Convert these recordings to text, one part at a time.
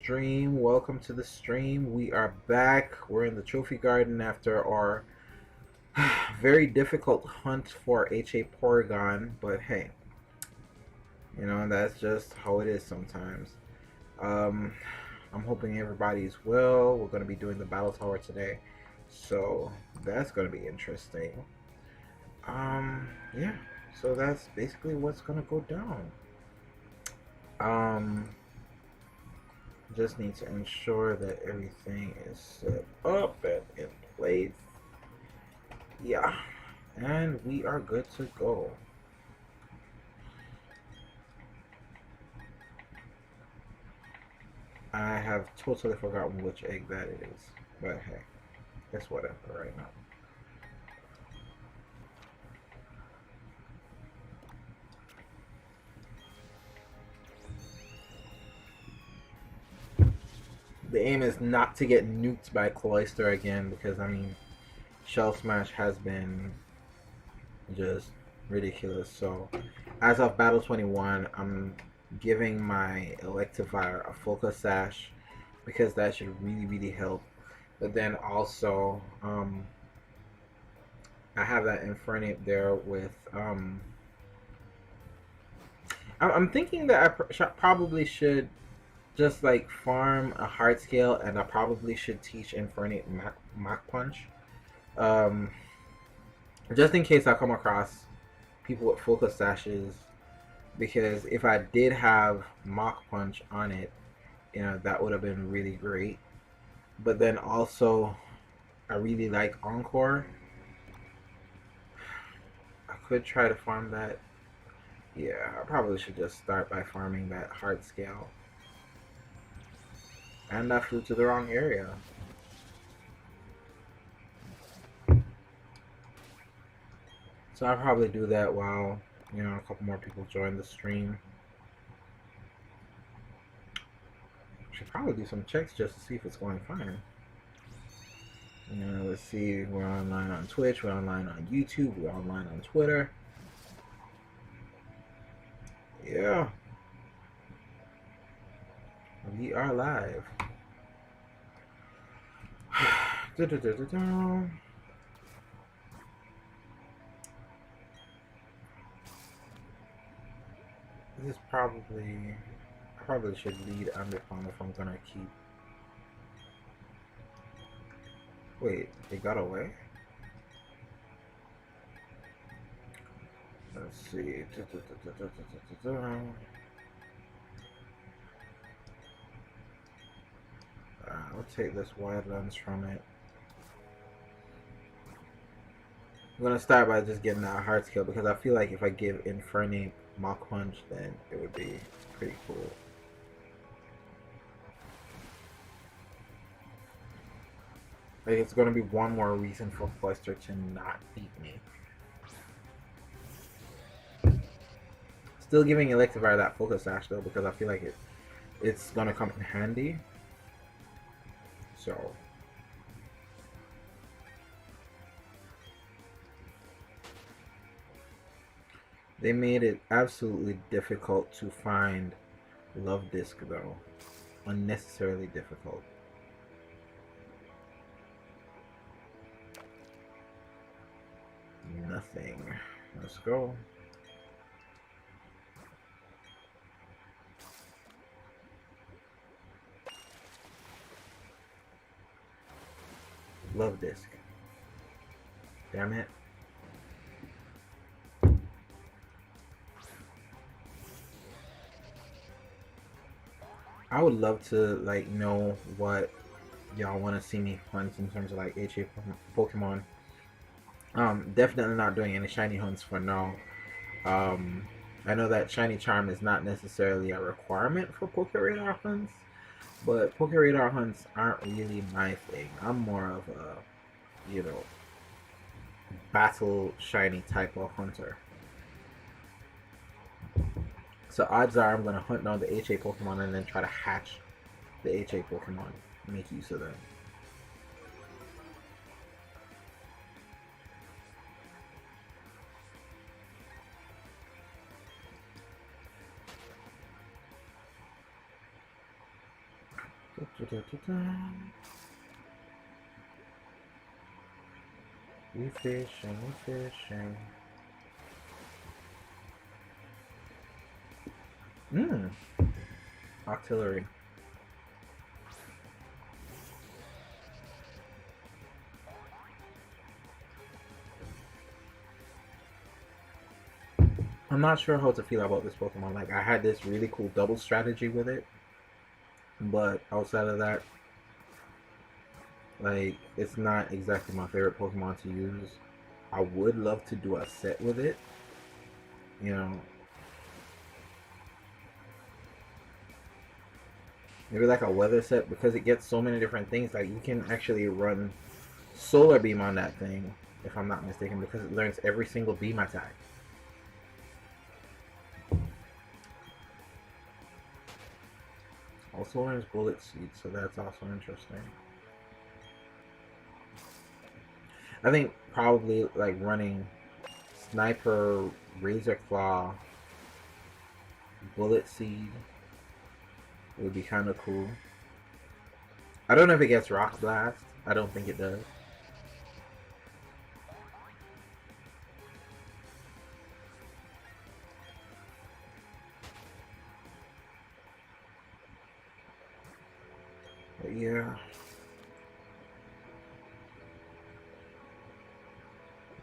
stream. Welcome to the stream. We are back. We're in the trophy garden after our very difficult hunt for HA Porygon, but hey, that's just how it is sometimes. Um, I'm hoping everybody's well. We're going to be doing the battle tower today, so that's going to be interesting. Yeah, so that's basically what's going to go down. Just need to ensure that everything is set up and in place. Yeah, and we are good to go. I have totally forgotten which egg that is, but hey, it's whatever right now. The aim is not to get nuked by Cloyster again, because I mean, Shell Smash has been just ridiculous. So, as of Battle 21, I'm giving my Electivire a Focus Sash because that should really help. But then also, I have that Infernape there with. I'm thinking that I probably should just like farm a hard scale, and I probably should teach Infernape Mach Punch. Um, just in case I come across people with Focus Sashes, because if I did have Mach Punch on it, that would have been really great. But then also, I really like Encore. I could try to farm that. Yeah, I probably should just start by farming that hard scale. And I flew to the wrong area. So I'll probably do that while, a couple more people join the stream. Should probably do some checks just to see if it's going fine. Let's see. We're online on Twitch. We're online on YouTube. We're online on Twitter. Yeah. We are live. This is probably... I probably should lead Underpalm if I'm gonna keep... Wait, they got away? Let's see. I'll take this wide lens from it. I'm gonna start by just getting that hard skill, because I feel like if I give Infernape Mach Punch, then it would be pretty cool. Like, it's gonna be one more reason for Cloyster to not beat me. Still giving Electivire that Focus Sash though, because I feel like it's gonna come in handy. So they made it absolutely difficult to find Love Disc though. Unnecessarily difficult. Nothing. Let's go. Love Disc. Damn it. I would love to like know what y'all want to see me hunt in terms of like HA Pokemon. Definitely not doing any shiny hunts for now. I know that shiny charm is not necessarily a requirement for Pokeradar hunts, but Pokeradar hunts aren't really my thing. I'm more of a, battle shiny type of hunter. So odds are I'm gonna hunt down the HA Pokemon and then try to hatch the HA Pokemon, make use of them. We fishing, we fishing. Mmm. Artillery. I'm not sure how to feel about this Pokemon. Like, I had this really cool double strategy with it, but outside of that, like, it's not exactly my favorite Pokemon to use. I would love to do a set with it, you know, maybe like a weather set because it gets so many different things. Like, you can actually run Solar Beam on that thing, if I'm not mistaken, because it learns every single beam attack. Also learns Bullet Seed, so that's also interesting. I think probably like running Sniper, Razor Claw, Bullet Seed would be kind of cool. I don't know if it gets Rock Blast. I don't think it does. But yeah.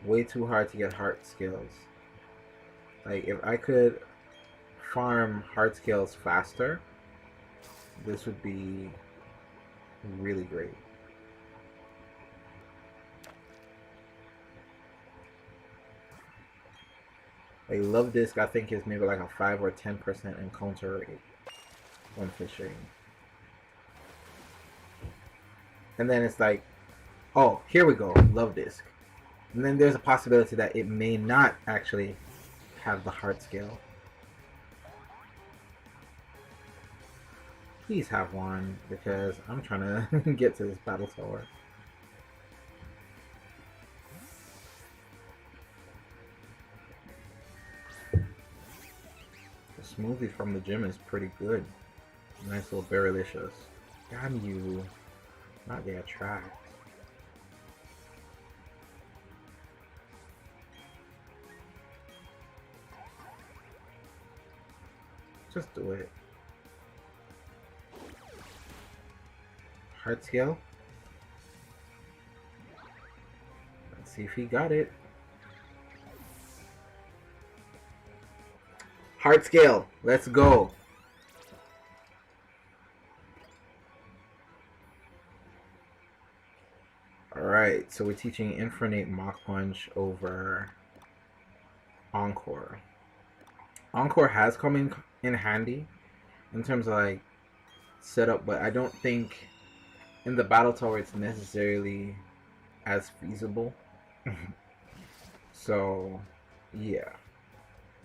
Way too hard to get heart skills. Like, if I could farm heart skills faster, this would be really great. Like, Love Disc, I think, is maybe like a 5 or 10% encounter rate when fishing. And then it's like, oh, here we go, Love Disc. And then there's a possibility that it may not actually have the heart scale. Please have one, because I'm trying to get to this battle tower. The smoothie from the gym is pretty good. Nice little berrylicious. Damn you. Not get attract. Just do it. Heart scale. Let's see if he got it. Heart scale. Let's go. Alright, so we're teaching Infernape Mach Punch over Encore. Encore has come in handy in terms of like setup, but I don't think in the battle tower it's necessarily as feasible. So yeah,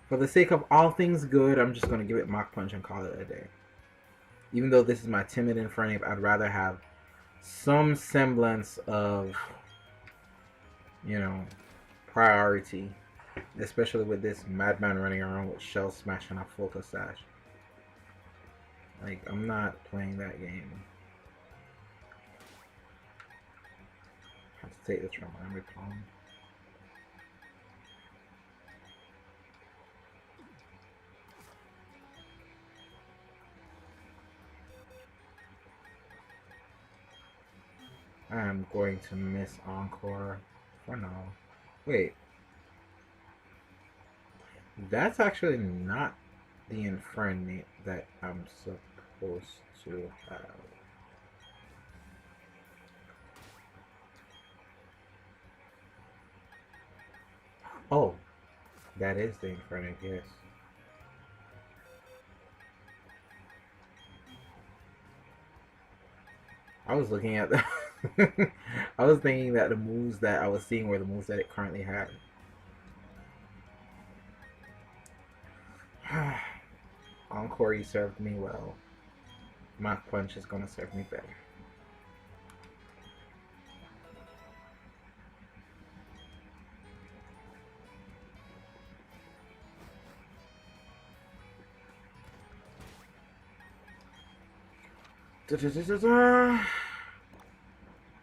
for the sake of all things good, I'm just gonna give it Mach Punch and call it a day. Even though this is my timid Infernape, I'd rather have some semblance of, you know, priority, especially with this madman running around with Shell Smash and a Focus Sash. Like, I'm not playing that game. I have to take this from my palm. I'm going to miss Encore for now. Wait. That's actually not the Infernape that I'm supposed to have. Oh, that is the Infernape, yes. I was looking at the I was thinking that the moves that I was seeing were the moves that it currently had. Encore, you served me well. Mach Punch is gonna serve me better.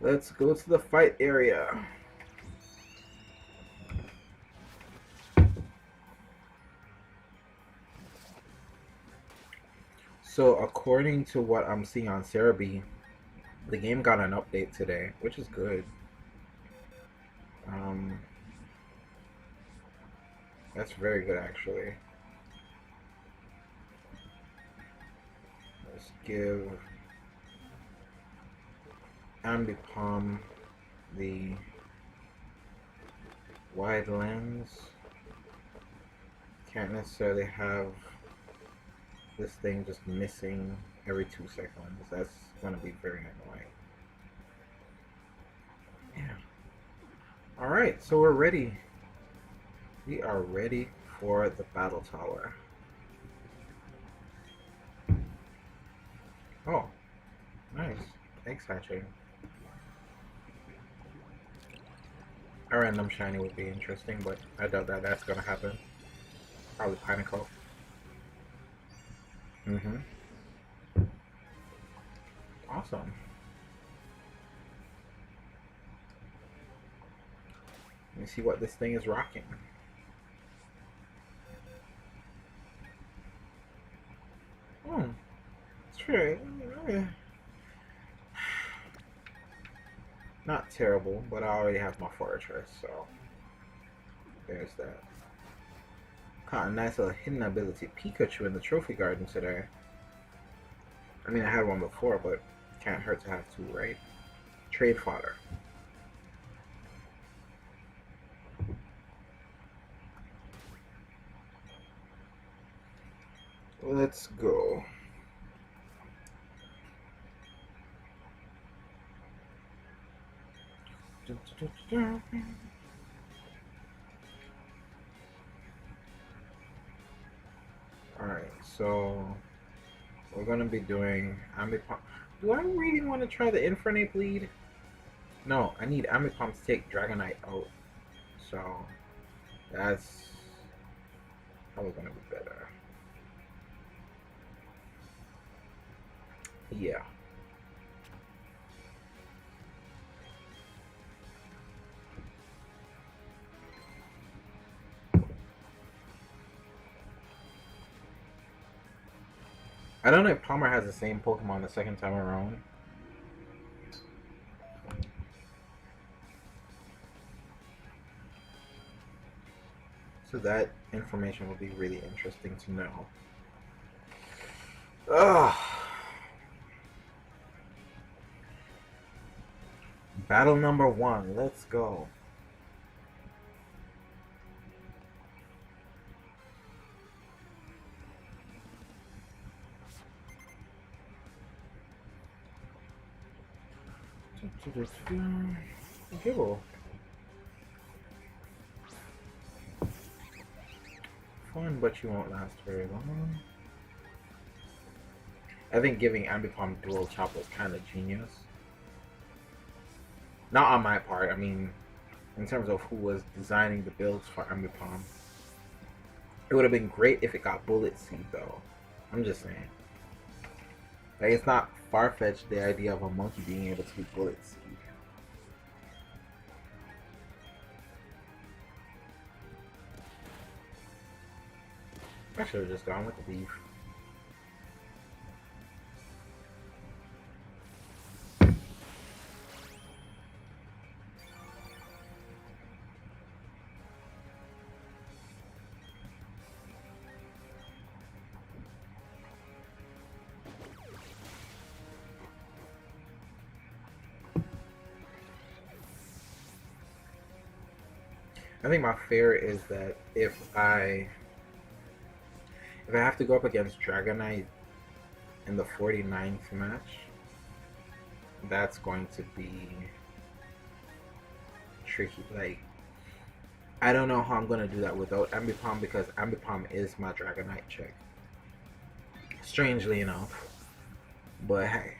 Let's go to the fight area. So according to what I'm seeing on Cerebi, the game got an update today, which is good. That's very good actually. Let's give Ambipom the wide lens. Can't necessarily have this thing just missing every 2 seconds. That's gonna be very annoying. Yeah. Alright, so we're ready. We are ready for the battle tower. Oh, nice. Egg hatching. A random shiny would be interesting, but I doubt that that's gonna happen. Probably Pinnacle. Awesome. Let me see what this thing is rocking. It's true. Not terrible, but I already have my fortress, so there's that. Caught a nice little hidden ability Pikachu in the trophy garden today. I mean, I had one before, but can't hurt to have two, right? Trade fodder. Let's go. Alright, so we're gonna be doing Ambipom. Do I really want to try the Infernape lead? No, I need Ambipom to take Dragonite out. So that's probably gonna be better. Yeah. I don't know if Palmer has the same Pokemon the second time around. So that information will be really interesting to know. Ugh. Battle number 1. Let's go. Gibble. Fun, but you won't last very long. I think giving Ambipom dual chop was kind of genius. Not on my part, I mean, in terms of who was designing the builds for Ambipom. It would have been great if it got Bullet Seed, though. I'm just saying. Like, it's not far-fetched, the idea of a monkey being able to be Bullet Seed. I should have just gone with the beef. I think my fear is that if I have to go up against Dragonite in the 49th match, that's going to be tricky. Like, I don't know how I'm going to do that without Ambipom, because Ambipom is my Dragonite chick. Strangely enough. But hey.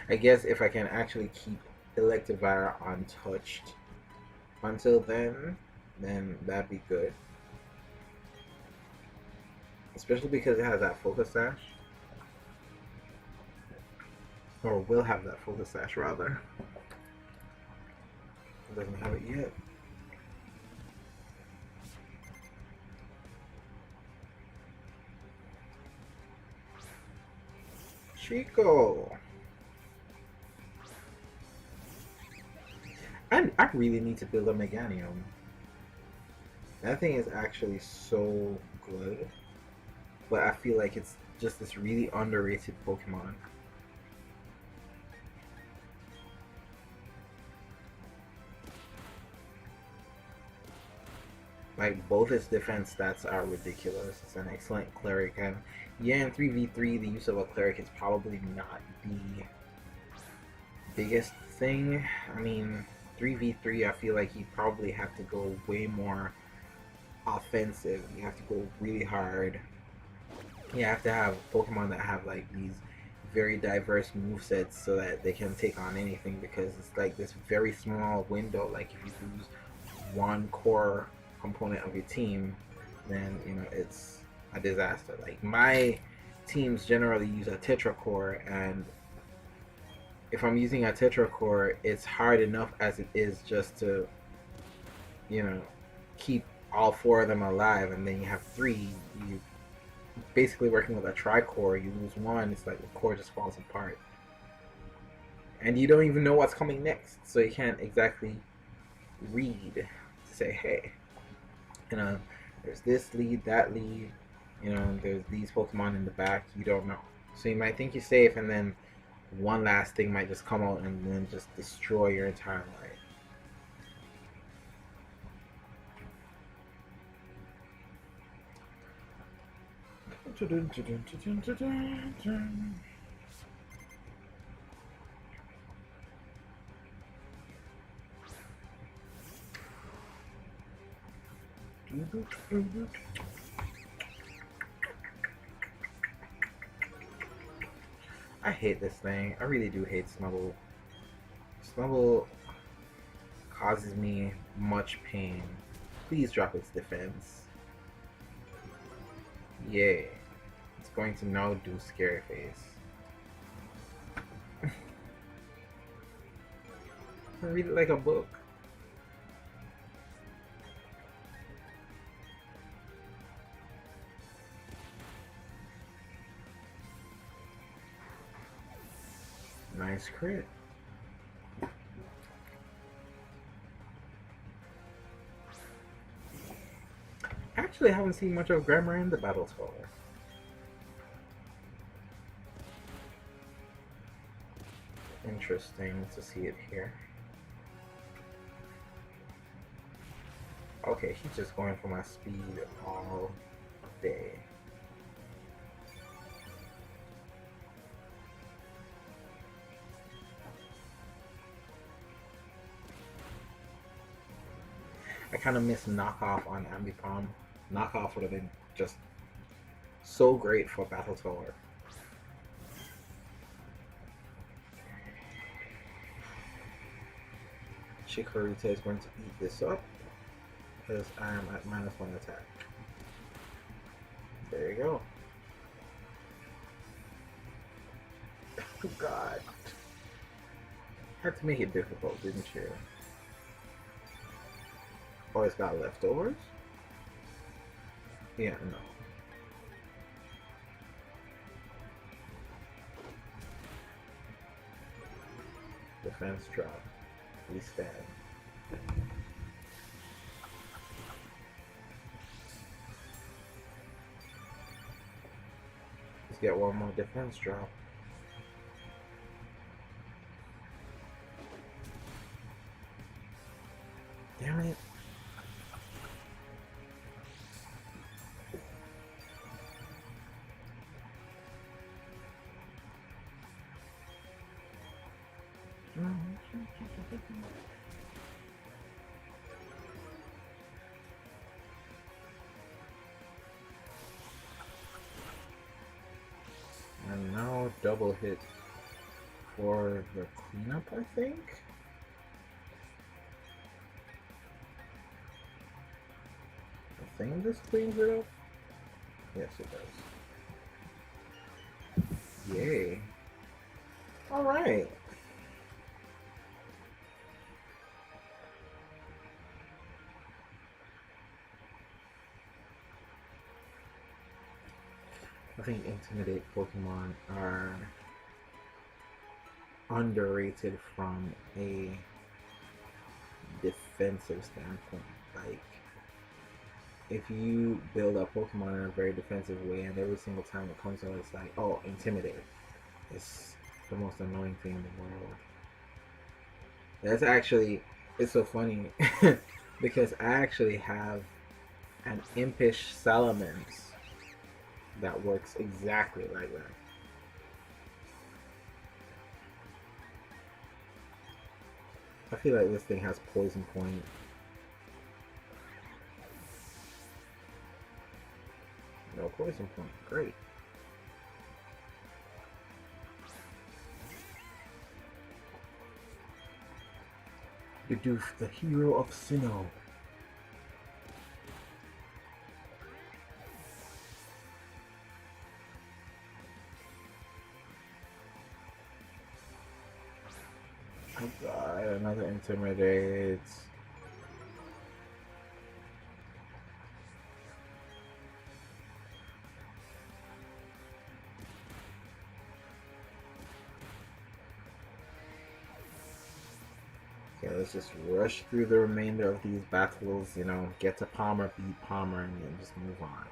I guess if I can actually keep Electivire untouched until then that'd be good. especially because it has that focus sash, or will have that focus sash rather. It doesn't have it yet. Chico. I really need to build a Meganium. That thing is actually so good, but I feel like it's just this really underrated Pokemon. Like, both its defense stats are ridiculous. It's an excellent cleric, and yeah, in 3v3, the use of a cleric is probably not the biggest thing. I mean, 3v3, I feel like you probably have to go way more offensive. You have to go really hard. You have to have Pokemon that have like these very diverse movesets so that they can take on anything, because it's like this very small window. Like, if you lose one core component of your team, then you know it's a disaster. Like, my teams generally use a Tetra Core, and if I'm using a Tetra Core, it's hard enough as it is just to, you know, keep all four of them alive, and then you have three. You basically working with a Tricore. You lose one, it's like the core just falls apart, and you don't even know what's coming next, so you can't exactly read to say, hey, you know, there's this lead, that lead, you know, there's these Pokemon in the back. You don't know, so you might think you're safe, and then one last thing might just come out and then just destroy your entire life. I hate this thing. I really do hate Snubble. Snubble causes me much pain. Please drop its defense. Yay. It's going to now do Scary Face. I read it like a book. Nice crit. Actually, I haven't seen much of Grammar in the Battle Scholar. Interesting to see it here. Okay, he's just going for my speed all day. I kind of miss knockoff on Ambipom. Knockoff would have been just so great for Battle Tower. Chikorita is going to eat this up because I am at -1 attack. There you go. Oh god. Had to make it difficult, didn't you? Oh, it's got leftovers? Yeah, no. Defense drop. We stand. Let's get one more defense drop. Damn it. And now double hit for the cleanup, I think? I think this cleans it up. Yes, it does. Yay. All right. I think Intimidate Pokemon are underrated from a defensive standpoint. Like, if you build a Pokemon in a very defensive way, and every single time it comes out, it's like, oh, Intimidate. It's the most annoying thing in the world. That's actually, it's so funny because I actually have an impish Salamence that works exactly like that. I feel like this thing has poison point. No poison point. Great. Bidoof, the hero of Sinnoh. Oh god, another Intimidate. Okay, let's just rush through the remainder of these battles, you know, get to Palmer, beat Palmer, and then just move on.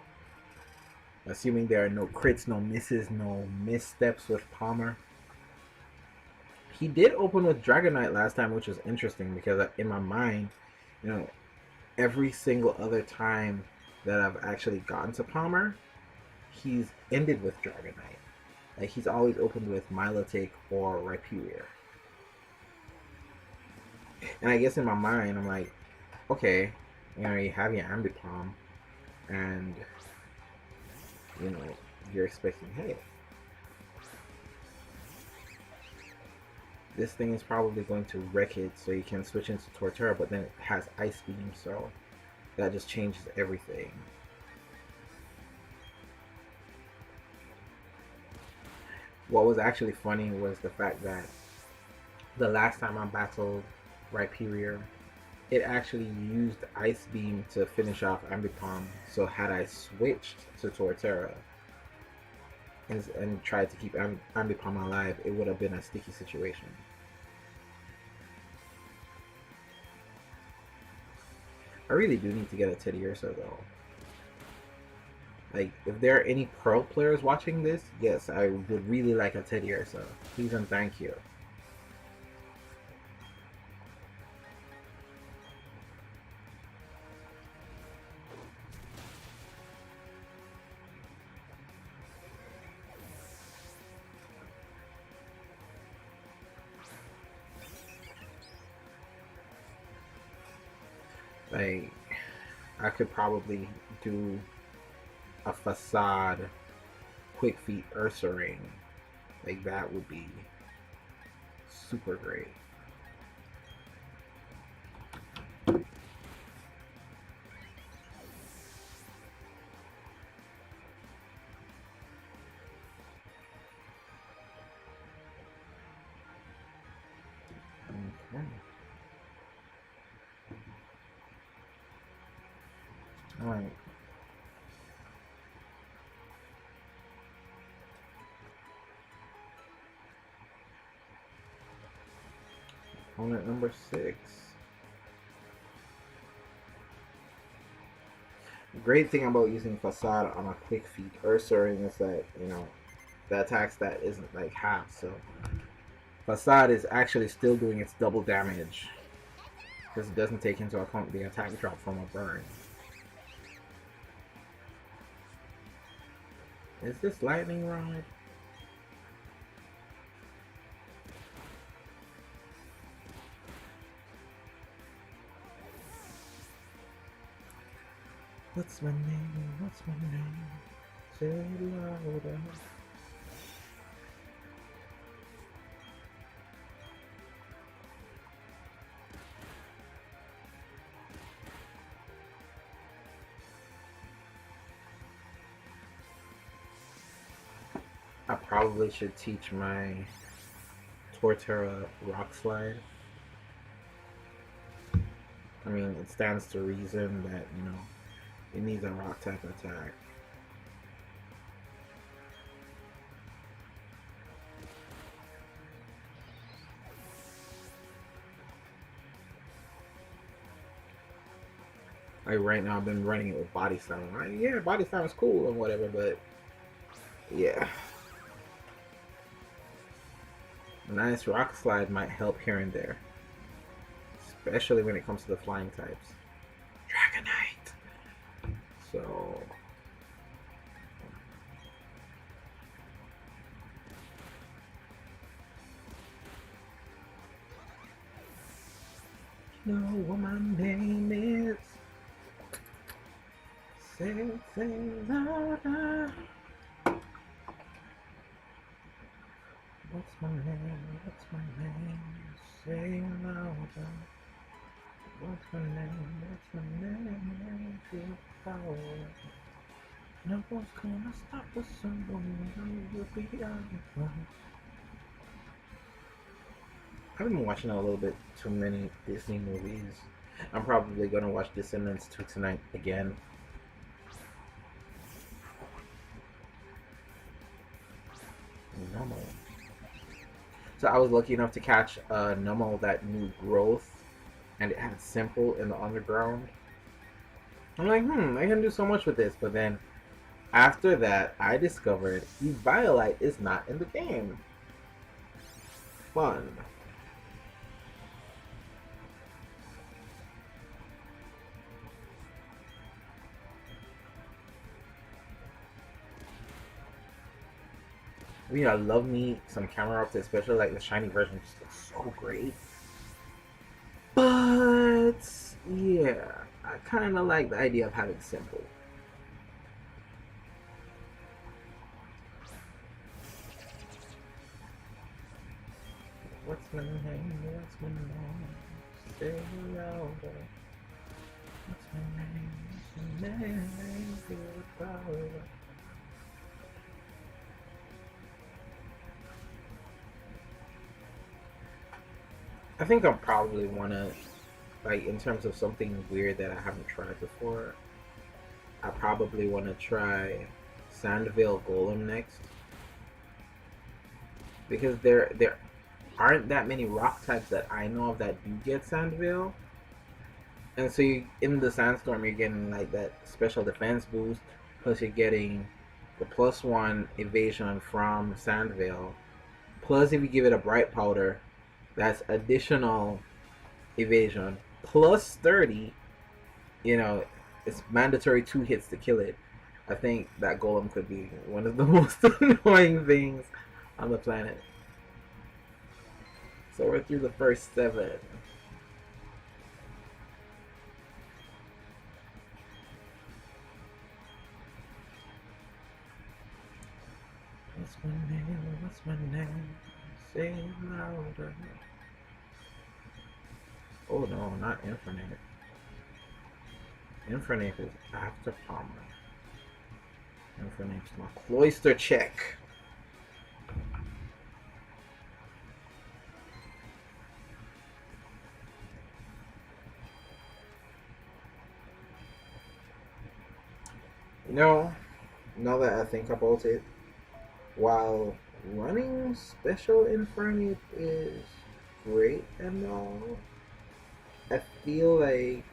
Assuming there are no crits, no misses, no missteps with Palmer. He did open with Dragonite last time, which was interesting because in my mind, you know, every single other time that I've actually gotten to Palmer, he's ended with Dragonite. Like, he's always opened with Milotic or Rhyperior. And I guess in my mind, I'm like, okay, you know, you have your Ambipom, and, you know, you're expecting, hey, this thing is probably going to wreck it so you can switch into Torterra, but then it has Ice Beam, so that just changes everything. What was actually funny was the fact that the last time I battled Rhyperior, it actually used Ice Beam to finish off Ambipom, so had I switched to Torterra and tried to keep Ambipom alive, it would have been a sticky situation. I really do need to get a Teddiursa though. Like, if there are any Pearl players watching this, yes, I would really like a Teddiursa. Please and thank you. Like, I could probably do a Facade Quick Feet Ursaring. Like, that would be super great. Okay. Alright. Opponent number 6. The great thing about using Facade on a Quick Feet Ursaring is that, you know, the attack stat isn't like half, so Facade is actually still doing its double damage because it doesn't take into account the attack drop from a burn. Is this Lightning Rod? What's my name? What's my name? Say it louder. probably should teach my Torterra Rock Slide. I mean, it stands to reason that, you know, it needs a rock type attack. Like right now, I've been running it with Body Slam. Like, yeah, Body Slam is cool and whatever, but yeah. A nice Rock Slide might help here and there. Especially when it comes to the flying types. Dragonite! So... You know what my name is? Say louder. What's my name? What's my name? Say louder. What's my name? What's my name? Feel power. No one's gonna stop us, someone will be out. I've been watching a little bit too many Disney movies. I'm probably gonna watch Descendants 2 tonight again. Numel. So I was lucky enough to catch Numel, that new growth, and it had Simple in the underground. I'm like, I can do so much with this, but then after that, I discovered Eviolite is not in the game. Fun. I love me some camera ups, especially like the shiny version just looks so great. But yeah, I kind of like the idea of having Simple. What's my name? What's my name? Say louder. What's my name? What's my name? Feel the power. I think I'll probably want to, like, in terms of something weird that I haven't tried before, I probably want to try Sandvale Golem next. Because there aren't that many rock types that I know of that do get Sandvale. And so in the Sandstorm, you're getting, like, that special defense boost, plus you're getting the +1 evasion from Sandvale. Plus, if you give it a Bright Powder, that's additional evasion plus 30. You know, it's mandatory 2 hits to kill it. I think that Golem could be one of the most annoying things on the planet. So we're through the first 7. What's my name? What's my name? Say louder. Oh no, not Infernape. Infernape is after Palmer. Infernape's my Cloyster check. You know, now that I think about it, while running Special Infernape is great and all, I feel like,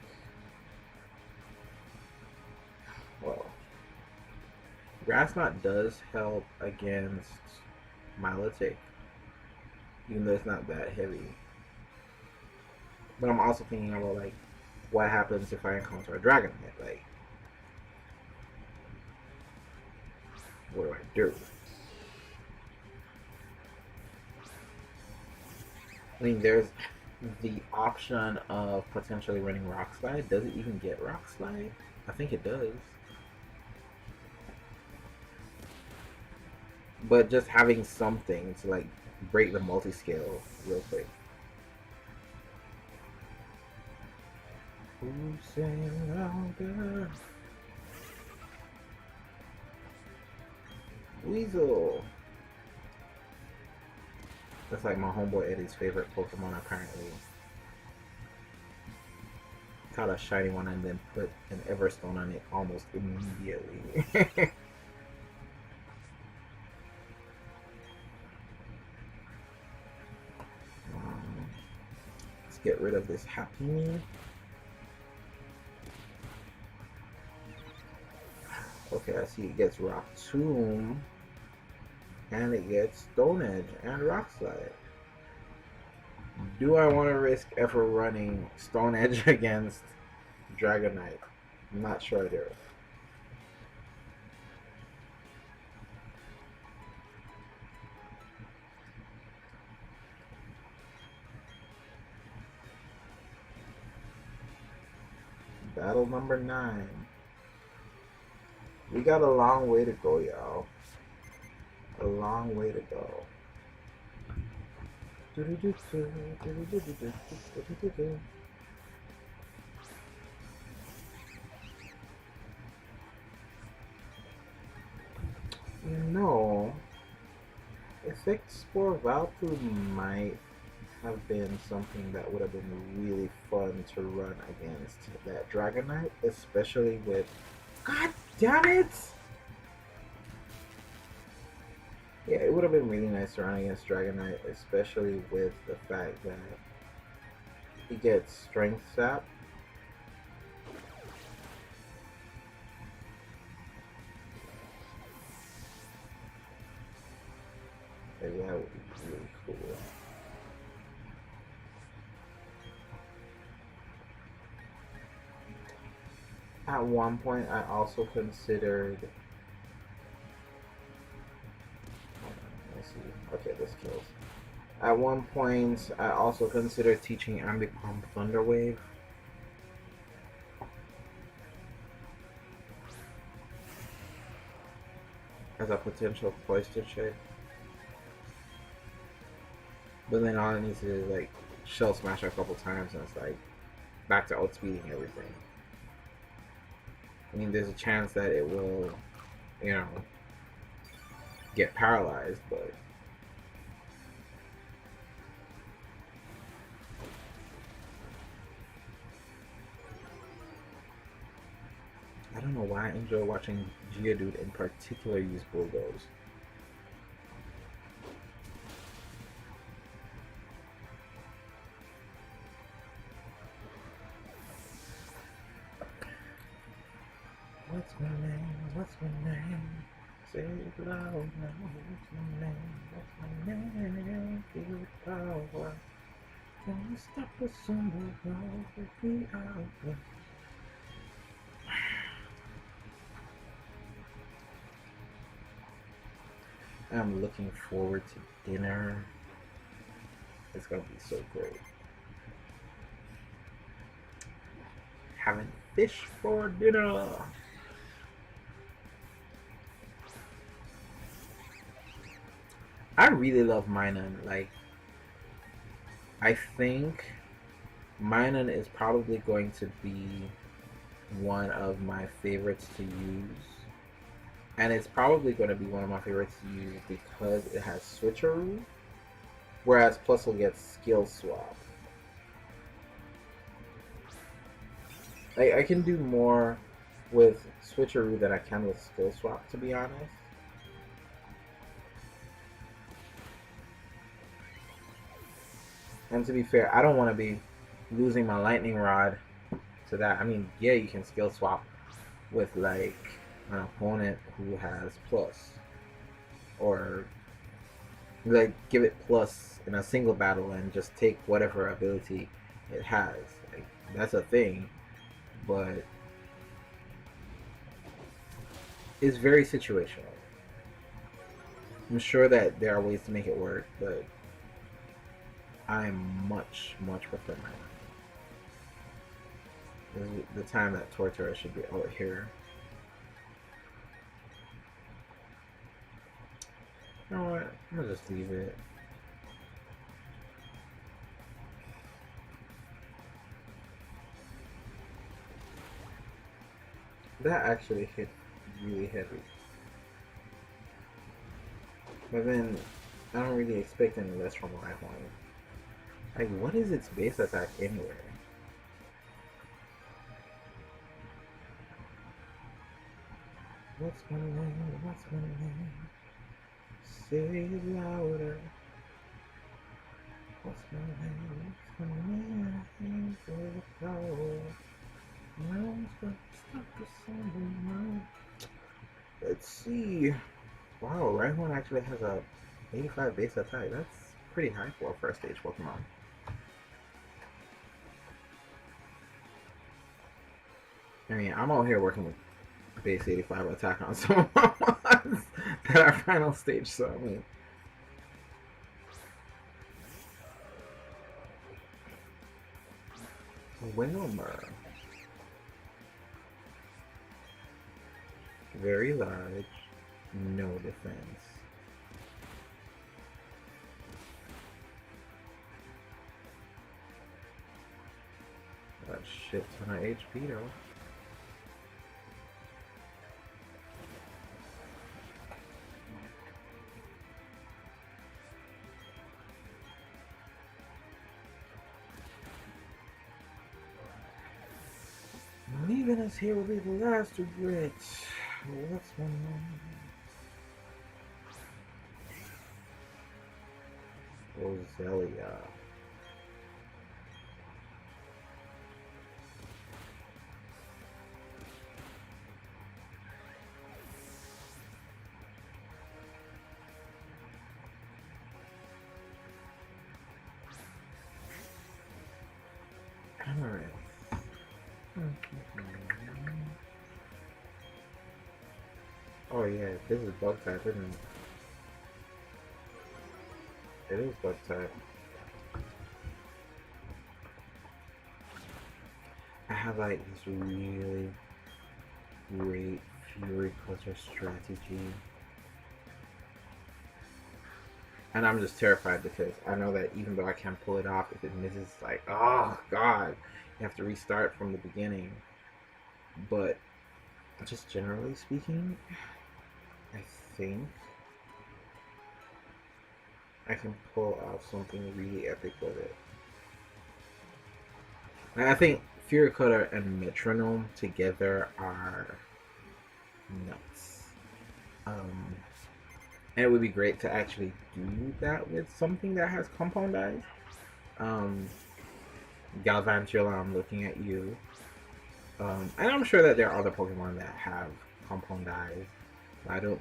well, Grass Knot does help against Milotic, even though it's not that heavy. But I'm also thinking about, like, what happens if I encounter a Dragon Head? Like, what do I do? I mean, there's the option of potentially running Rock Slide. Does it even get Rock Slide? I think it does. But just having something to, like, break the multi-scale real quick. Who's saying louder? Weasel. That's like my homeboy Eddie's favorite Pokemon apparently. Caught a shiny one and then put an Everstone on it almost immediately. Let's get rid of this Happy. Okay, I see it gets Rock Tomb. And it gets Stone Edge and Rock Slide. Do I want to risk ever running Stone Edge against Dragonite? I'm not sure I do. Battle number 9. We got a long way to go, y'all. A long way to go. You know, Effect Spore Valku might have been something that would have been really fun to run against that Dragonite, especially with... God damn it! Yeah, it would have been really nice to run against Dragonite, especially with the fact that he gets Strength Sap. So yeah, that would be really cool. At one point, I also considered... Let's see. Okay, this kills. At one point, I also considered teaching Ambipom Thunder Wave. As a potential Cloister Shape. But then all it needs to do is like Shell Smash a couple times and it's like back to outspeeding everything. I mean, there's a chance that it will, you know, get paralyzed, but I don't know why I enjoy watching Geodude in particular use Bulldoze. What's my name? What's my name? Say it loud now. What's my name? What's my name? Feel the power. Can you stop the sun now? Let me out. I'm looking forward to dinner. It's gonna be so great. Having fish for dinner. I really love Minun. Like, I think Minun is probably going to be one of my favorites to use. And it's probably going to be one of my favorites to use because it has Switcheroo. Whereas Plus will get Skill Swap. I can do more with Switcheroo than I can with Skill Swap, to be honest. And to be fair, I don't want to be losing my Lightning Rod to that. I mean, yeah, you can Skill Swap with, like, an opponent who has Plus. Or, like, give it Plus in a single battle and just take whatever ability it has. Like, that's a thing. But it's very situational. I'm sure that there are ways to make it work, but I much prefer Minun. This is the time that Torterra should be out here. You know what? I'm gonna just leave it. That actually hit really heavy. But then I don't really expect any less from Rhyhorn. Like, what is its base attack anyway? What's my name? What's my name? Say it louder. What's my name? What's my name? I ain't for the power. Now I'm stuck to someone. Let's see. Wow, Rhyhorn actually has a 85 base attack. That's pretty high for a first stage Pokemon. I mean, I'm out here working with base 85 attack on some of my ones that are final stage, so I mean. Wilmer. Very large, no defense. Got shit ton of HP though. Leaving us here will be the last regret. What's my name? Roselia. Alright. Oh yeah, this is bug type, isn't it? It is bug type. I have like this really great Fury Cutter strategy. And I'm just terrified because I know that even though I can pull it off, if it misses, like, oh god, you have to restart from the beginning. But just generally speaking, I think I can pull off something really epic with it. And I think Fury Cutter and Metronome together are nuts. And it would be great to actually do that with something that has compound eyes. Galvantula, I'm looking at you. And I'm sure that there are other Pokemon that have compound eyes. I don't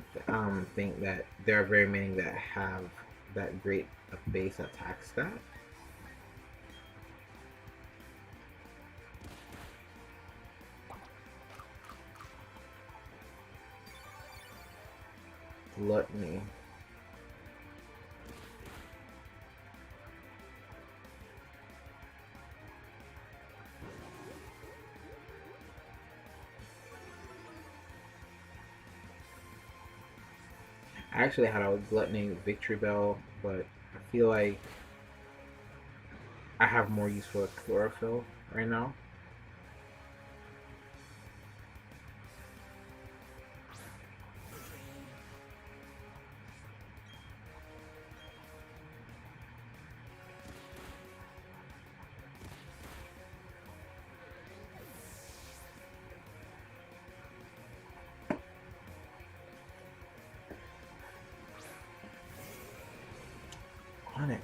think that there are very many that have that great base attack stat. Gluttony. I actually had a Gluttony Victory Bell, but I feel like I have more use for Chlorophyll right now. Onyx.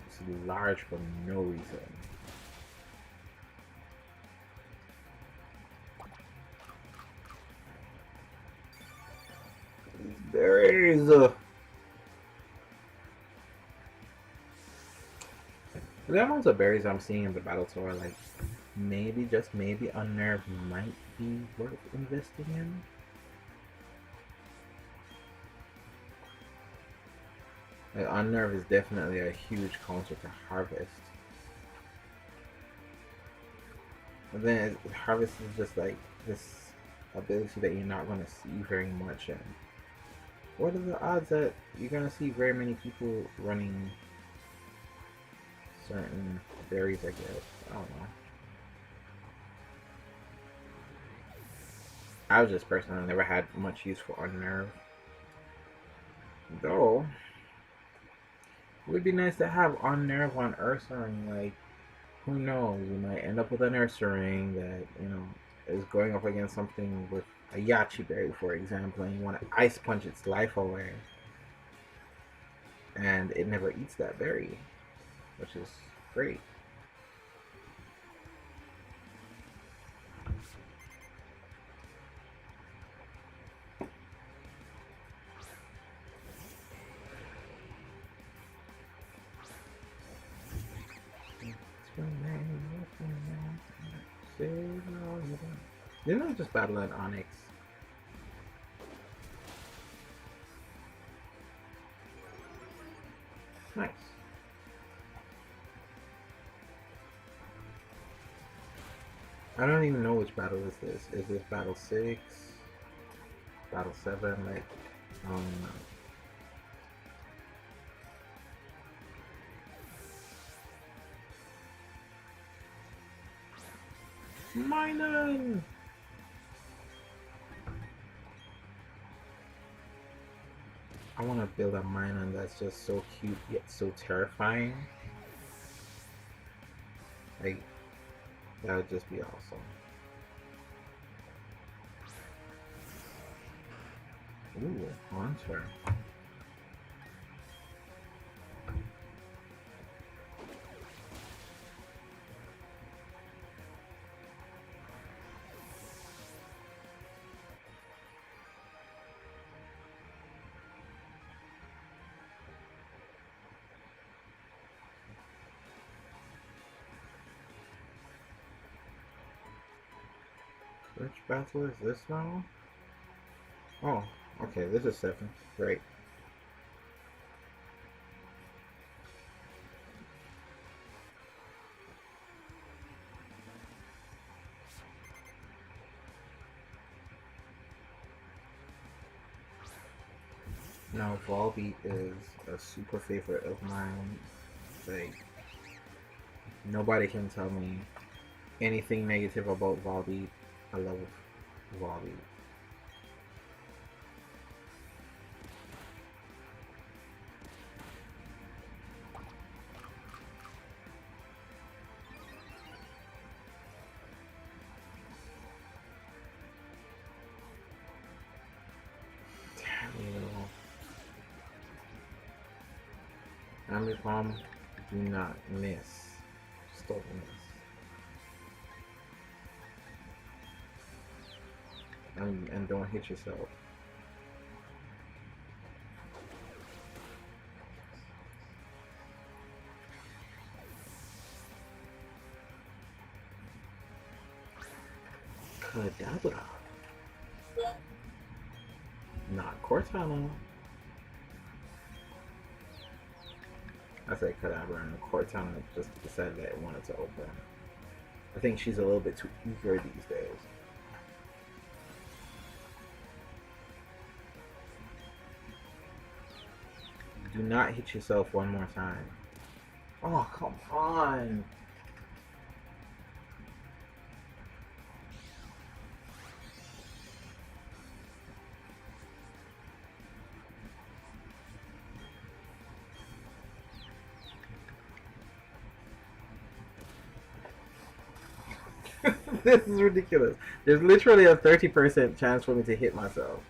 It's large for no reason. These berries. The amounts of berries I'm seeing in the battle tour, like maybe, just maybe, Unnerve might be worth investing in. Like, Unnerve is definitely a huge counter to Harvest. And then Harvest is just like this ability that you're not going to see very much. And what are the odds that you're going to see very many people running certain berries, I guess? I don't know. I was just personally never had much use for Unnerve. Though, it would be nice to have on Nerve on Ursaring. Like, who knows? We might end up with an Ursaring that, is going up against something with a Yachi Berry, for example, and you want to Ice Punch its life away. And it never eats that berry, which is great. Didn't I just battle an Onyx? Nice. I don't even know which battle is this. Is this battle 6? Battle 7? Like, I don't know. Minun! I want to build a Minun that's just so cute yet so terrifying. Like, that would just be awesome. Ooh, Haunter. Which battle is this now? Oh, okay, this is 7. Great. Now, Volbeat is a super favorite of mine. Like, nobody can tell me anything negative about Volbeat. I love Volbeat. Amipom, do not miss. Just don't miss. And don't hit yourself. Kadabra. Not Cortana. I said Kadabra, and Cortana just decided that it wanted to open. I think she's a little bit too eager these days. Do not hit yourself one more time. Oh, come on. This is ridiculous. There's literally a 30% chance for me to hit myself.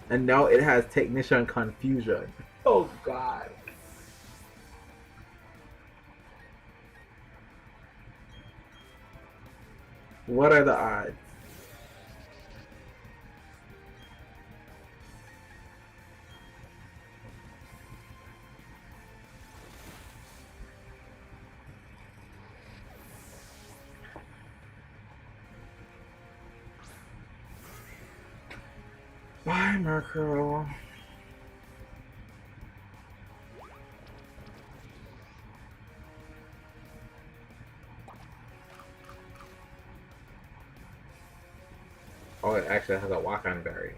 And now it has Technician Confusion. Oh, God. What are the odds? Bye, Mercurial. Oh, it actually has a walk-on berry.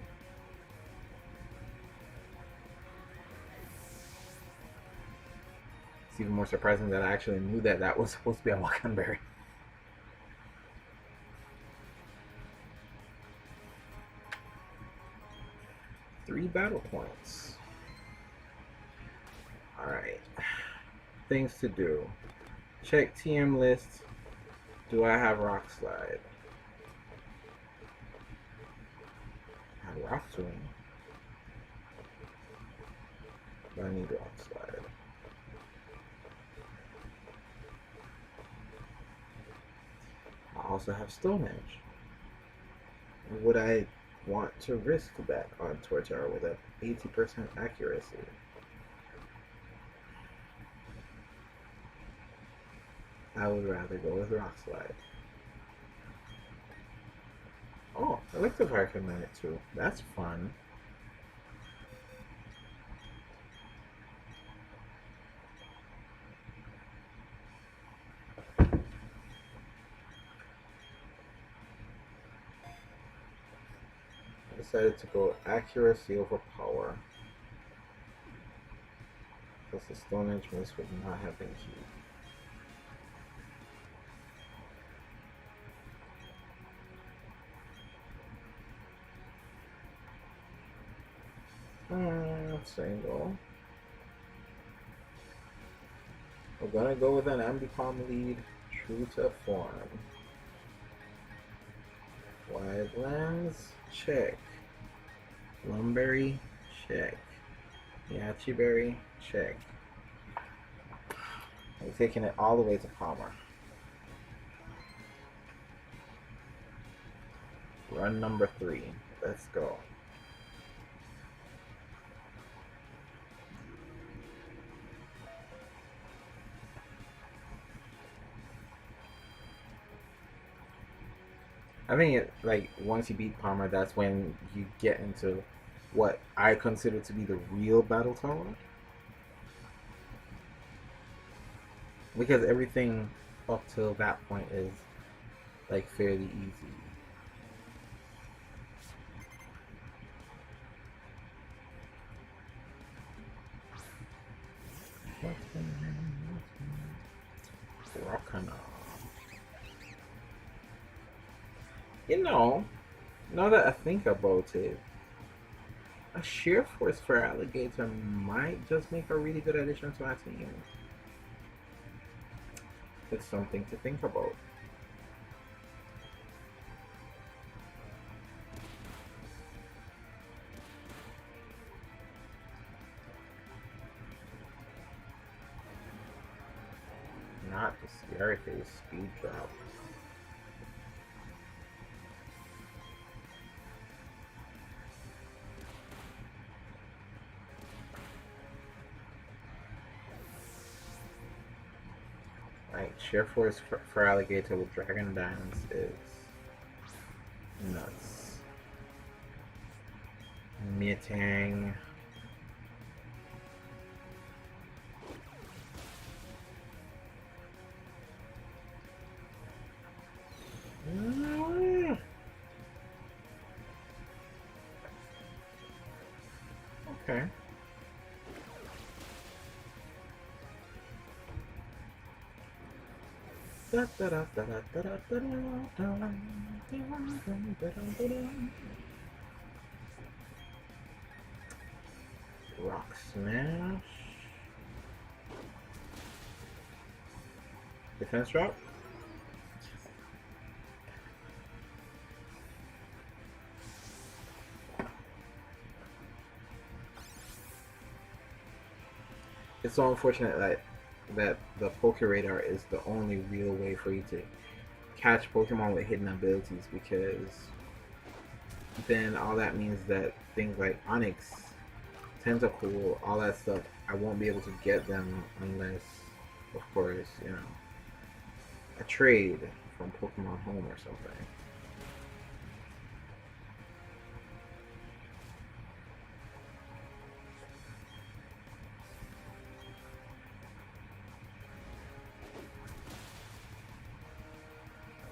It's even more surprising that I actually knew that that was supposed to be a walk-on berry. 3 battle points. Alright. Things to do. Check TM list. Do I have Rock Slide? I have Rock Swing. But I need Rock Slide. I also have Stone Edge. Would I want to risk that on Torterra with a 80% accuracy? I would rather go with Rock Slide. Oh, Electrify can man it too. That's fun. I decided to go accuracy over power. Because the Stone Edge Miss would not have been key. Single. We're gonna go with an Ambipom lead, true to form. Wildlands, check. Lumberry, check. Yachi Berry, check. We're taking it all the way to Palmer. Run number 3. Let's go. I think it like once you beat Palmer, that's when you get into what I consider to be the real battle tower. Because everything up till that point is like fairly easy. Rockana. You know, now that I think about it, a sheer force for Alligator might just make a really good addition to our team. It's something to think about. Not the scary face speed drop. Right, sheer force for Alligator with Dragon Dance is nuts. Meetang. Okay. Rock Smash. Defense drop. It's so unfortunate that the Poke Radar is the only real way for you to catch Pokemon with hidden abilities, because then all that means that things like Onix, Tentacool, all that stuff, I won't be able to get them unless, of course, you know, a trade from Pokemon Home or something.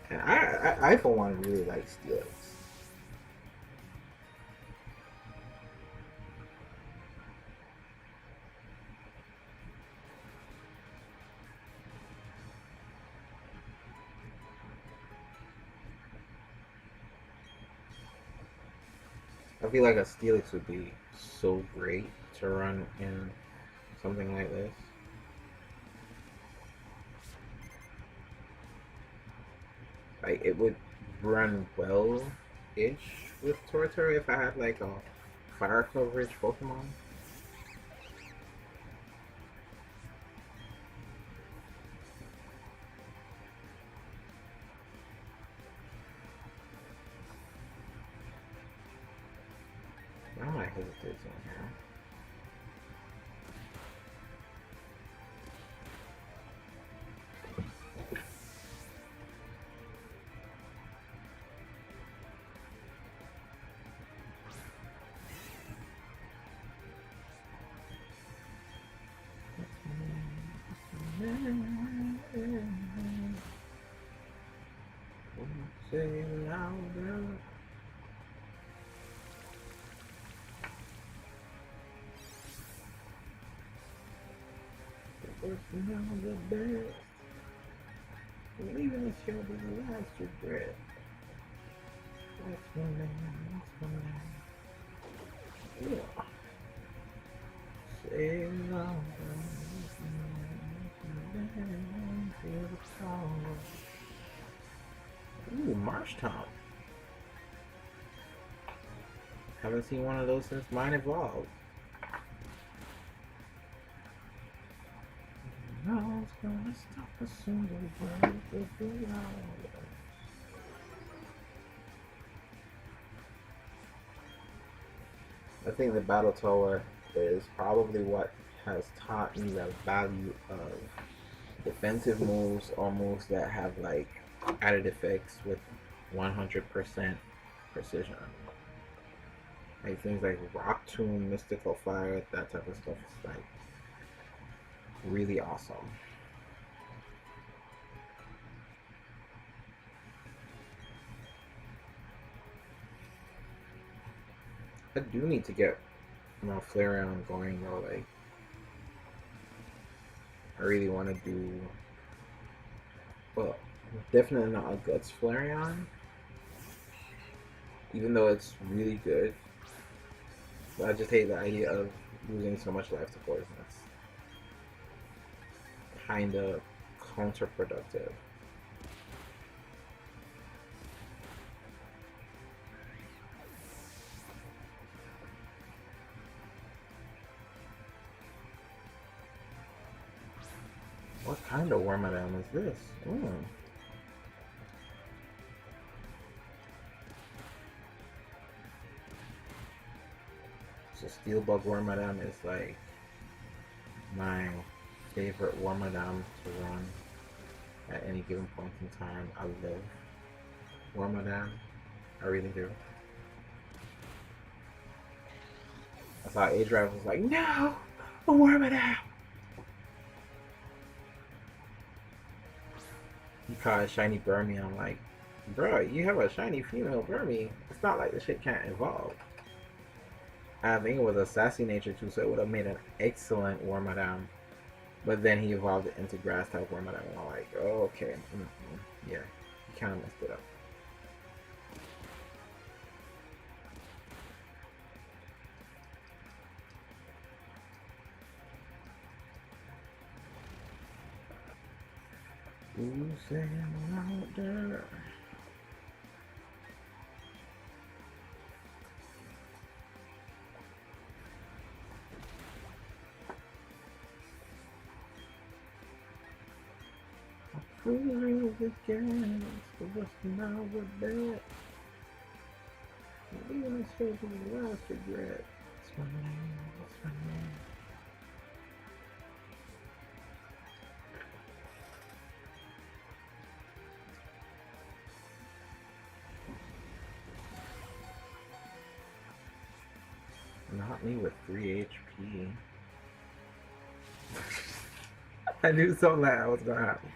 And I for one really like Steelix. I feel like a Steelix would be so great to run in something like this. Like it would run well-ish with Torterra if I had like a fire coverage Pokemon. I might hesitate on here. Say it louder. The first now the best. Leaving the show be the last regret. That's my name, that's my name. Yeah. Say it louder. Feel the power. Ooh, Marsh Tom. Haven't seen one of those since mine evolved. No one's gonna stop a single word with the hour. I think the Battle Tower is probably what has taught me the value of defensive moves or moves that have like added effects with 100% precision. Like things like Rock Tomb, Mystical Fire, that type of stuff is like really awesome. I do need to get my Flareon going though. Like, I really want to do, well, definitely not a Guts Flareon, even though it's really good. But I just hate the idea of losing so much life to poison. It's kind of counterproductive. What kind of Wormadam is this? So Steelbug Wormadam is like my favorite Wormadam to run at any given point in time. I love Wormadam. I really do. I thought Age Drive was like, no, a Wormadam. He caught a shiny Burmy. I'm like, bro, you have a shiny female Burmy. It's not like the shit can't evolve. I think it was a sassy nature too, so it would have made an excellent Wormadam. But then he evolved it into grass type Wormadam, and I'm like, oh, okay. Yeah, he kind of messed it up. Ooh, say louder. Fools against the Western now with that. Leaving us here to the last regret. That's my name, that's my name. Not me with 3 HP. I knew something like that was gonna happen.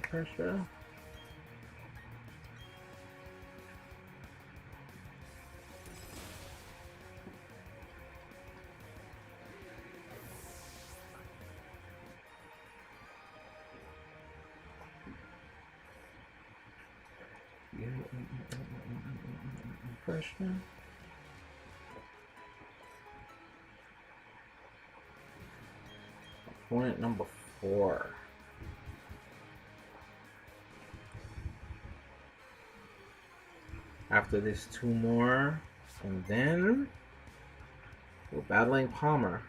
Pressure. You Freshman. Opponent number 4. After this, 2 more, and then we're battling Palmer.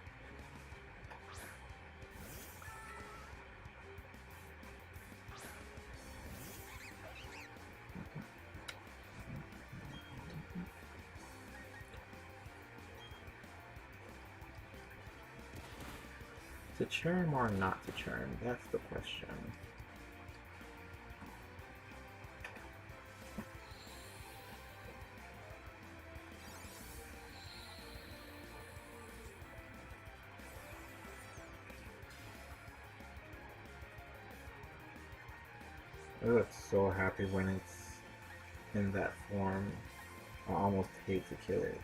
To charm or not to charm? That's the question. I look so happy when it's in that form. I almost hate to kill it.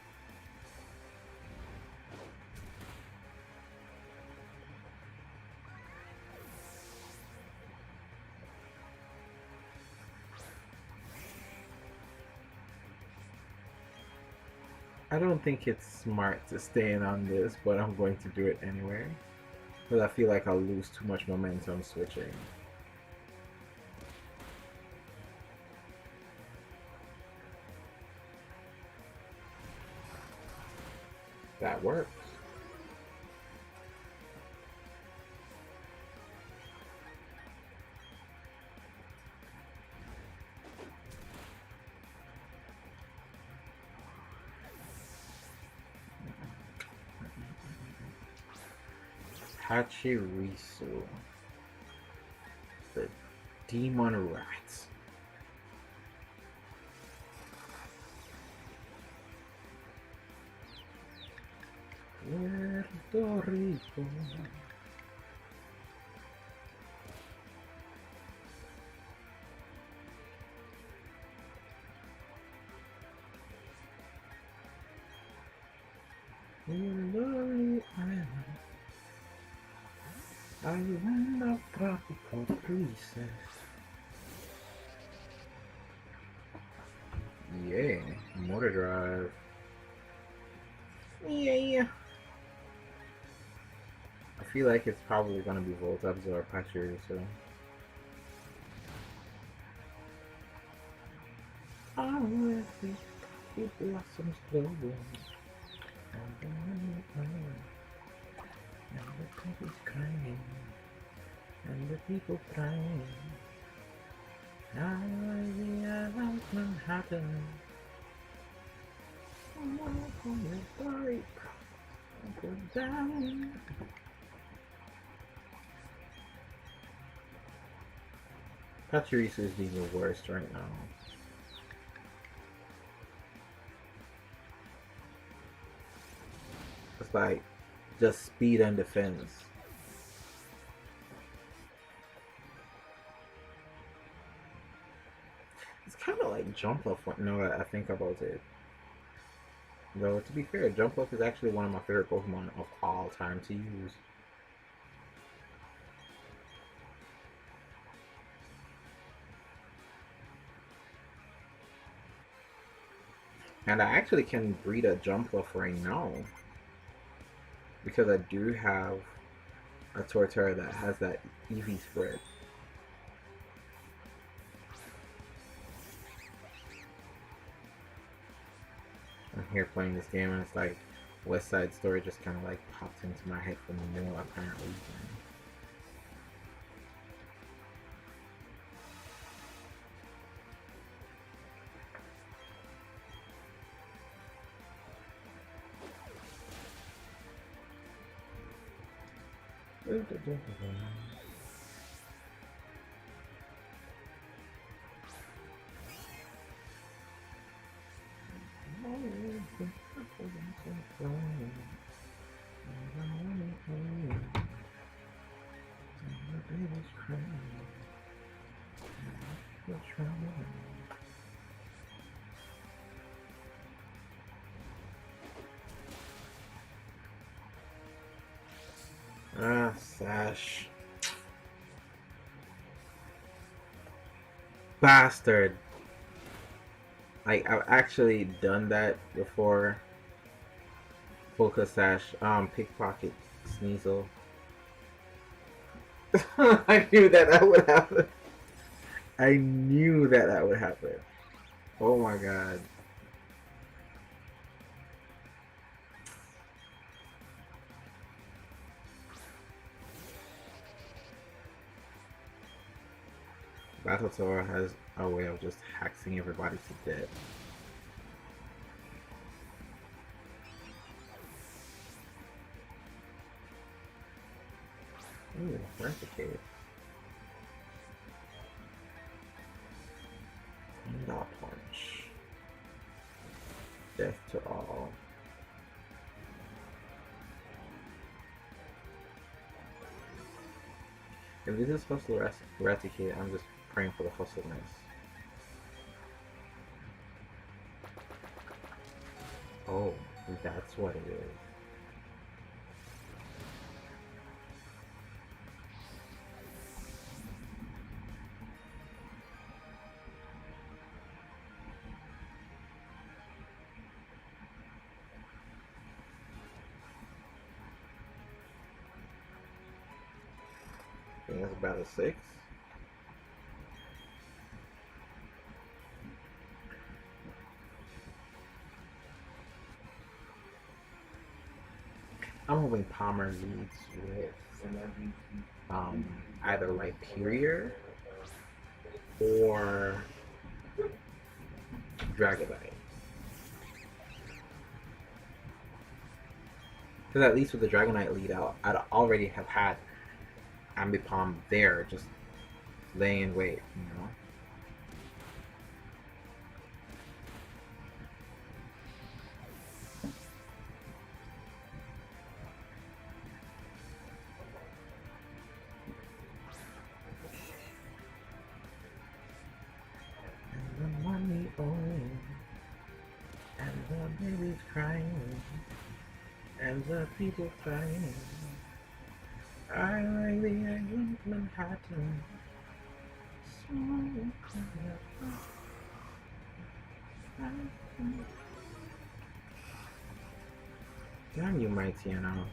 I don't think it's smart to stay in on this, but I'm going to do it anyway. Because I feel like I'll lose too much momentum switching. That works. Hachirisu. The Demon Rat. Puerto Rico. Lonely island. Island of tropical breezes. Yeah, motor drive. Yeah. I feel like it's probably gonna be Volt Absorb Pachirisu. Oh, the blossoms blow. And the baby's crying, and the people crying. Now the island Manhattan. I'm on your bike. I'll go down. Pachirisu is being the worst right now. It's like just speed and defense. It's kind of like jump up now that I think about it. Though to be fair, jump up is actually one of my favorite Pokemon of all time to use. And I actually can breed a jump up right now. Because I do have a Torterra that has that EV spread. I'm here playing this game and it's like West Side Story just kind of like popped into my head for no apparent reason. Ah, Sash. Bastard. Like I've actually done that before. Focus Sash, Pickpocket, Sneasel. I knew that that would happen. I knew that that would happen. Oh my god. Battletoad has a way of just hacking everybody to death. Ooh, Replicate. Not punch. Death to all. If this is Hustle Eradicate, I'm just praying for the hustleness. Oh, that's what it is. I think that's about a 6. I'm hoping Palmer leads with either like Period or Dragonite. Because at least with the Dragonite lead out, I'd already have had Ambipom there, just laying in wait, you know? And the money owing, and the babies crying, and the people crying. I like the egg Manhattan. Damn you, my Tiano.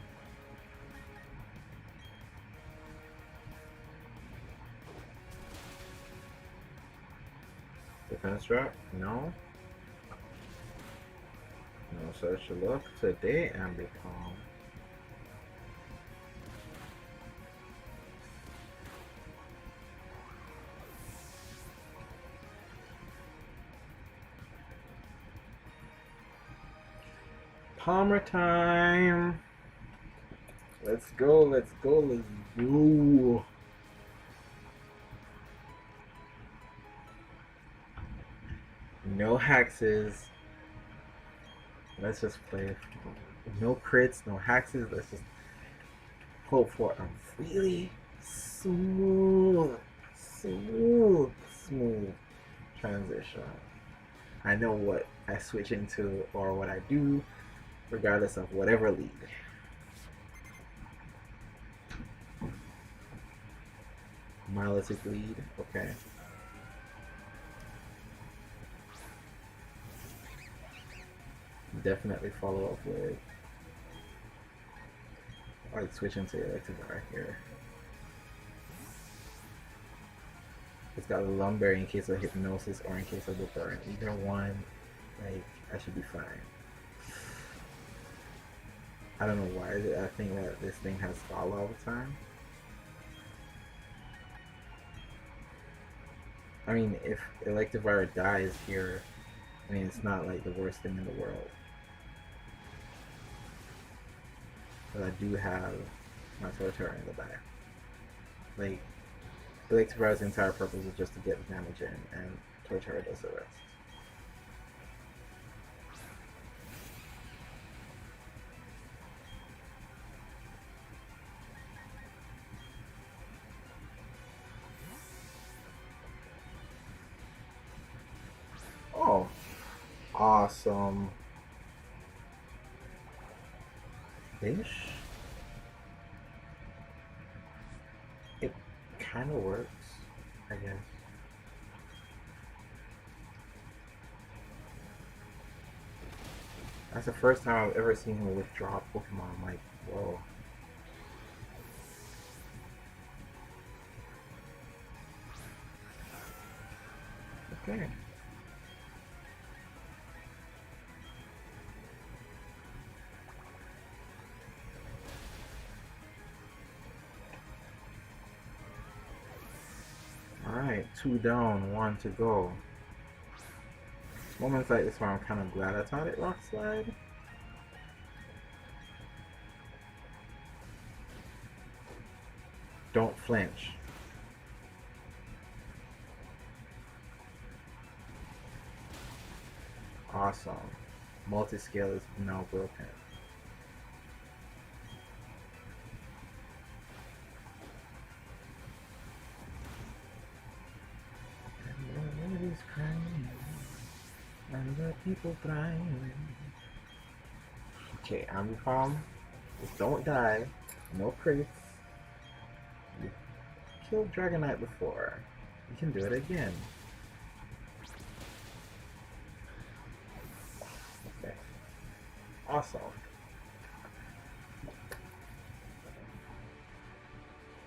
Defense drop? No. No such luck today, Ambipom. Palmer time. Let's go, let's go, let's go. No hexes. Let's just play. No crits, no hexes. Let's just hope for a really smooth transition. I know what I switch into or what I do, regardless of whatever lead. Monolithic lead, okay. Definitely follow up with. I'd switch into Electivire here. It's got a lumber in case of hypnosis or in case of the burn. Either one, like, I should be fine. I don't know why I think that this thing has fall all the time. I mean, if Electivire dies here, I mean, it's not like the worst thing in the world. But I do have my Torterra in the back. Like, Electivire's entire purpose is just to get the damage in, and Torterra does the rest. Oh, awesome. Ish. It kind of works, I guess. That's the first time I've ever seen him withdraw Pokemon. I'm like, whoa. Okay. Alright, 2 down, 1 to go. Moments like this where I'm kind of glad I taught it Rock Slide. Don't flinch. Awesome. Multi-scale is now broken. And the baby's crying, and the people crying. Okay, Ambipom. Just don't die. No crits. You killed Dragonite before. You can do it again. Okay. Awesome.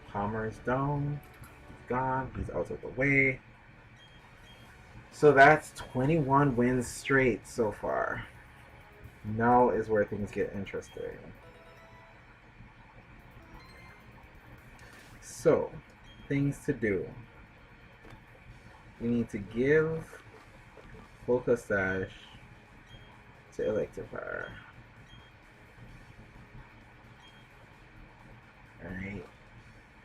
Palmer is down. He's gone. He's out of the way. So that's 21 wins straight so far. Now is where things get interesting. So, things to do. We need to give Focus Sash to Electivire. Alright.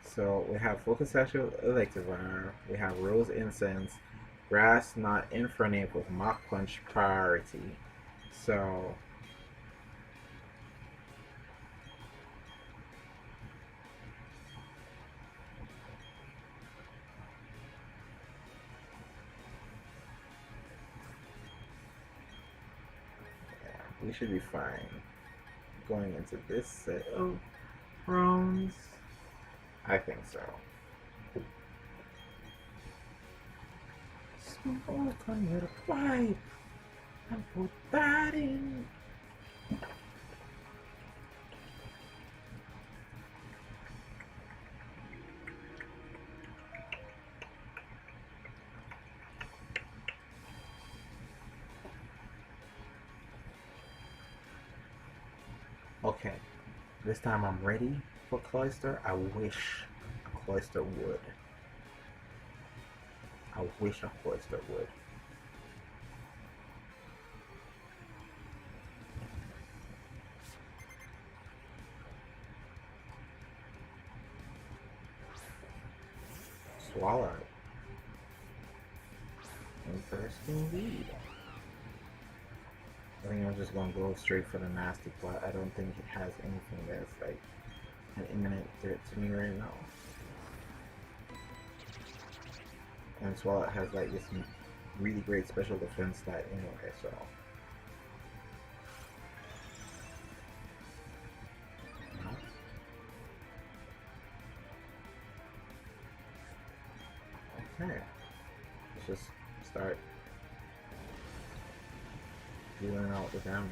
So we have Focus Sash to Electivire. We have Rose Incense. Grass not Infernape with Mach Punch priority. So we should be fine going into this set of rounds. I think so. Smoke on your pipe and put that in. Okay, this time I'm ready for Cloyster. I wish Cloyster would. I wish a Cloyster would. Swallow. Interesting lead. I think I'm just gonna go straight for the nasty plot. I don't think it has anything that's like an imminent threat to me right now. And Swallow has like this really great special defense stat anyway, so. Okay. Let's just start dealing out the damage.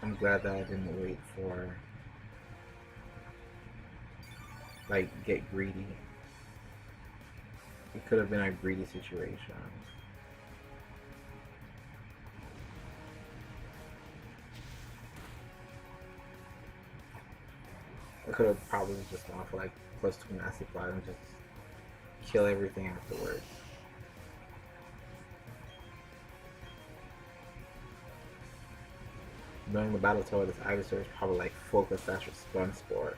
I'm glad that I didn't wait for like get greedy. It could have been a greedy situation. I could have probably just gone for like +2 nasty plot and just kill everything afterwards. During the battle tower, this Ivysaur is probably like Focus Sash or Stun Spore.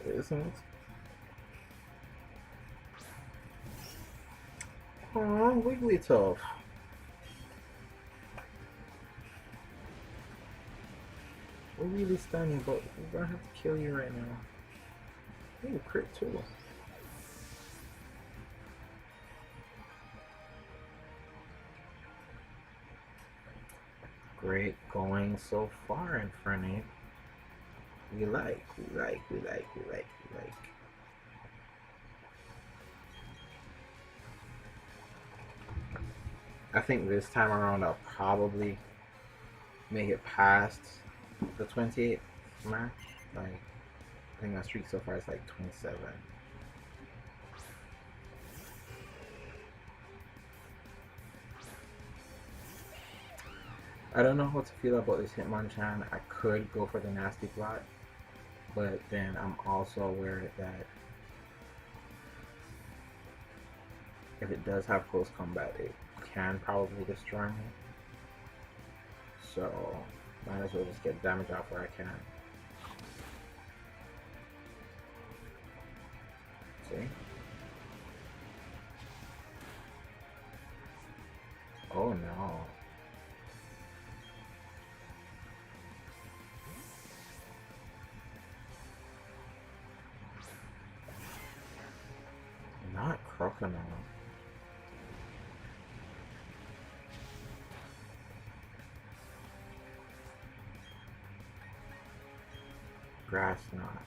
Isn't it? Aww, Wigglytuff. We're really stunning, but we're gonna have to kill you right now. Ooh, crit too. Great going so far, Infernape. We like. I think this time around I'll probably make it past the 28th match. Like, I think my streak so far is like 27. I don't know how to feel about this Hitmonchan. I could go for the Nasty Plot, but then I'm also aware that if it does have close combat, it can probably destroy me. So, might as well just get damage off where I can. See? Oh no. Not Crocodile. Grass knot.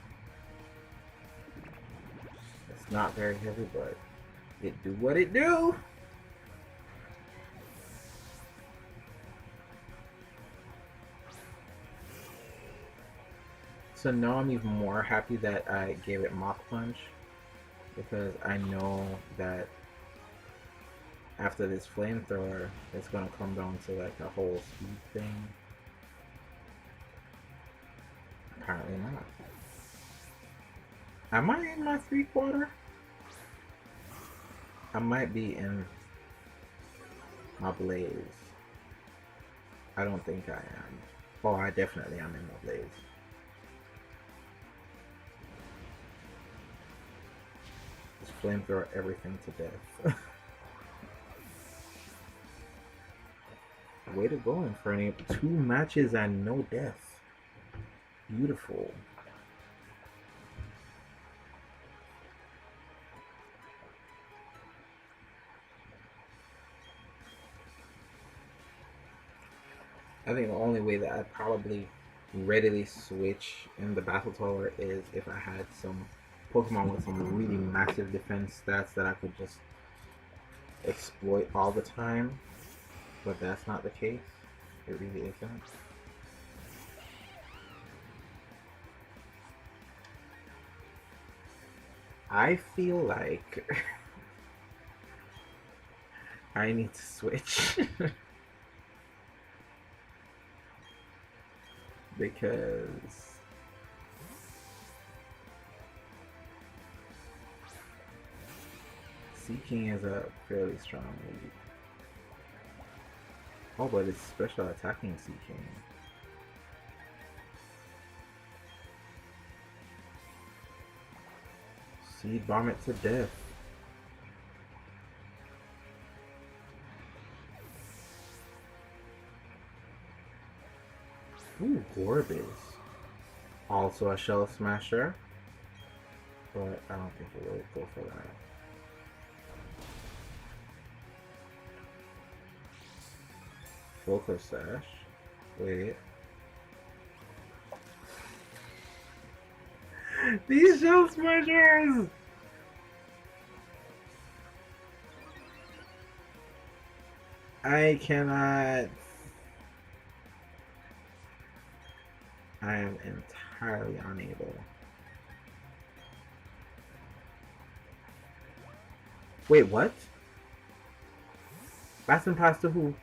It's not very heavy, but it do what it do. So now I'm even more happy that I gave it Mach Punch, because I know that after this flamethrower, it's gonna come down to like a whole speed thing. Apparently not. Am I in my 3/4? I might be in my blaze. I don't think I am. Oh, I definitely am in my blaze. Just flamethrower everything to death. Way to go, Inferni. 2 matches and no death. Beautiful. I think the only way that I'd probably readily switch in the Battle Tower is if I had some Pokemon with some really massive defense stats that I could just exploit all the time. But that's not the case. It really isn't. I feel like I need to switch. Because Seeking is a fairly strong lead. Oh, but it's special attacking Seeking. Seed bomb it to death. Ooh, Gorbis. Also a Shell Smasher. But I don't think it will go for that. Focus Sash. Wait. These Shell Smashers! I cannot. I am entirely unable. Wait, what? Bassin pass to who?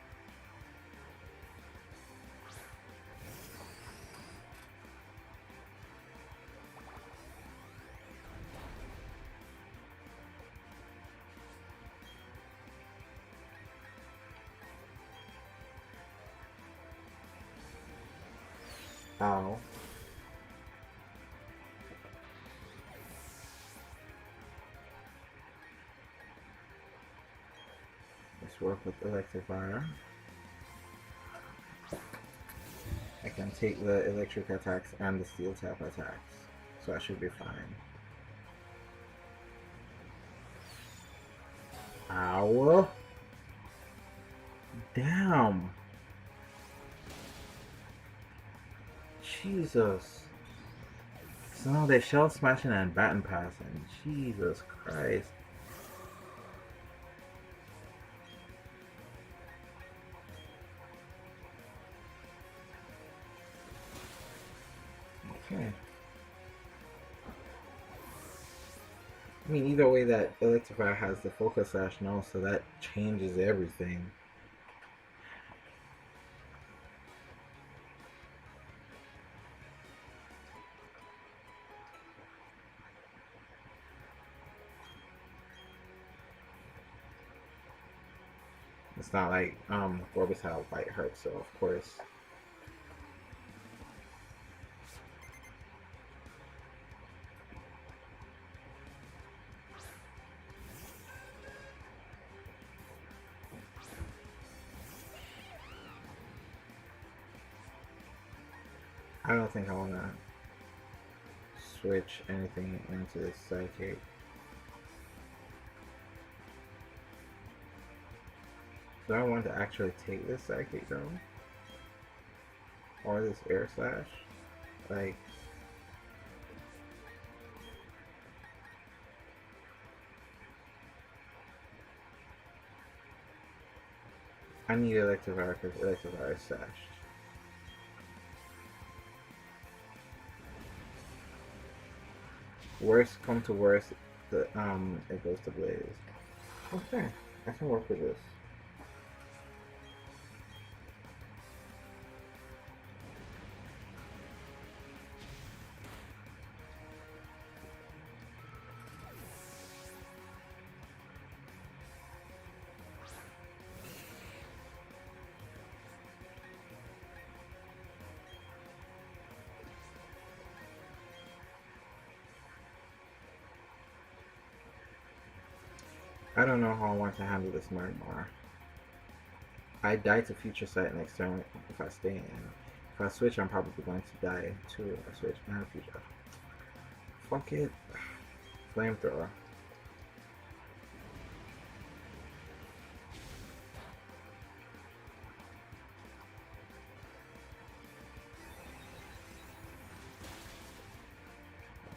Ow. Let's work with Electric Fire. I can take the electric attacks and the steel tap attacks, so I should be fine. Ow. Damn. Jesus. So now they're shell smashing and baton passing. Jesus Christ. Okay. I mean, either way, that Electrify has the Focus Sash now, so that changes everything. It's not like Gorbis had a White Heart, so of course. I don't think I want to switch anything into this Psychic. Do I want to actually take this Psychic though? Or this Air Slash? Like, I need Electivire because Electivire is sashed. Worst come to worst, it goes to Blaze. Okay, I can work with this. I don't know how I want to handle this Magmar. I die to Future Sight next turn if I stay in. If I switch, I'm probably going to die too if I switch and Future. Fuck it. Flamethrower.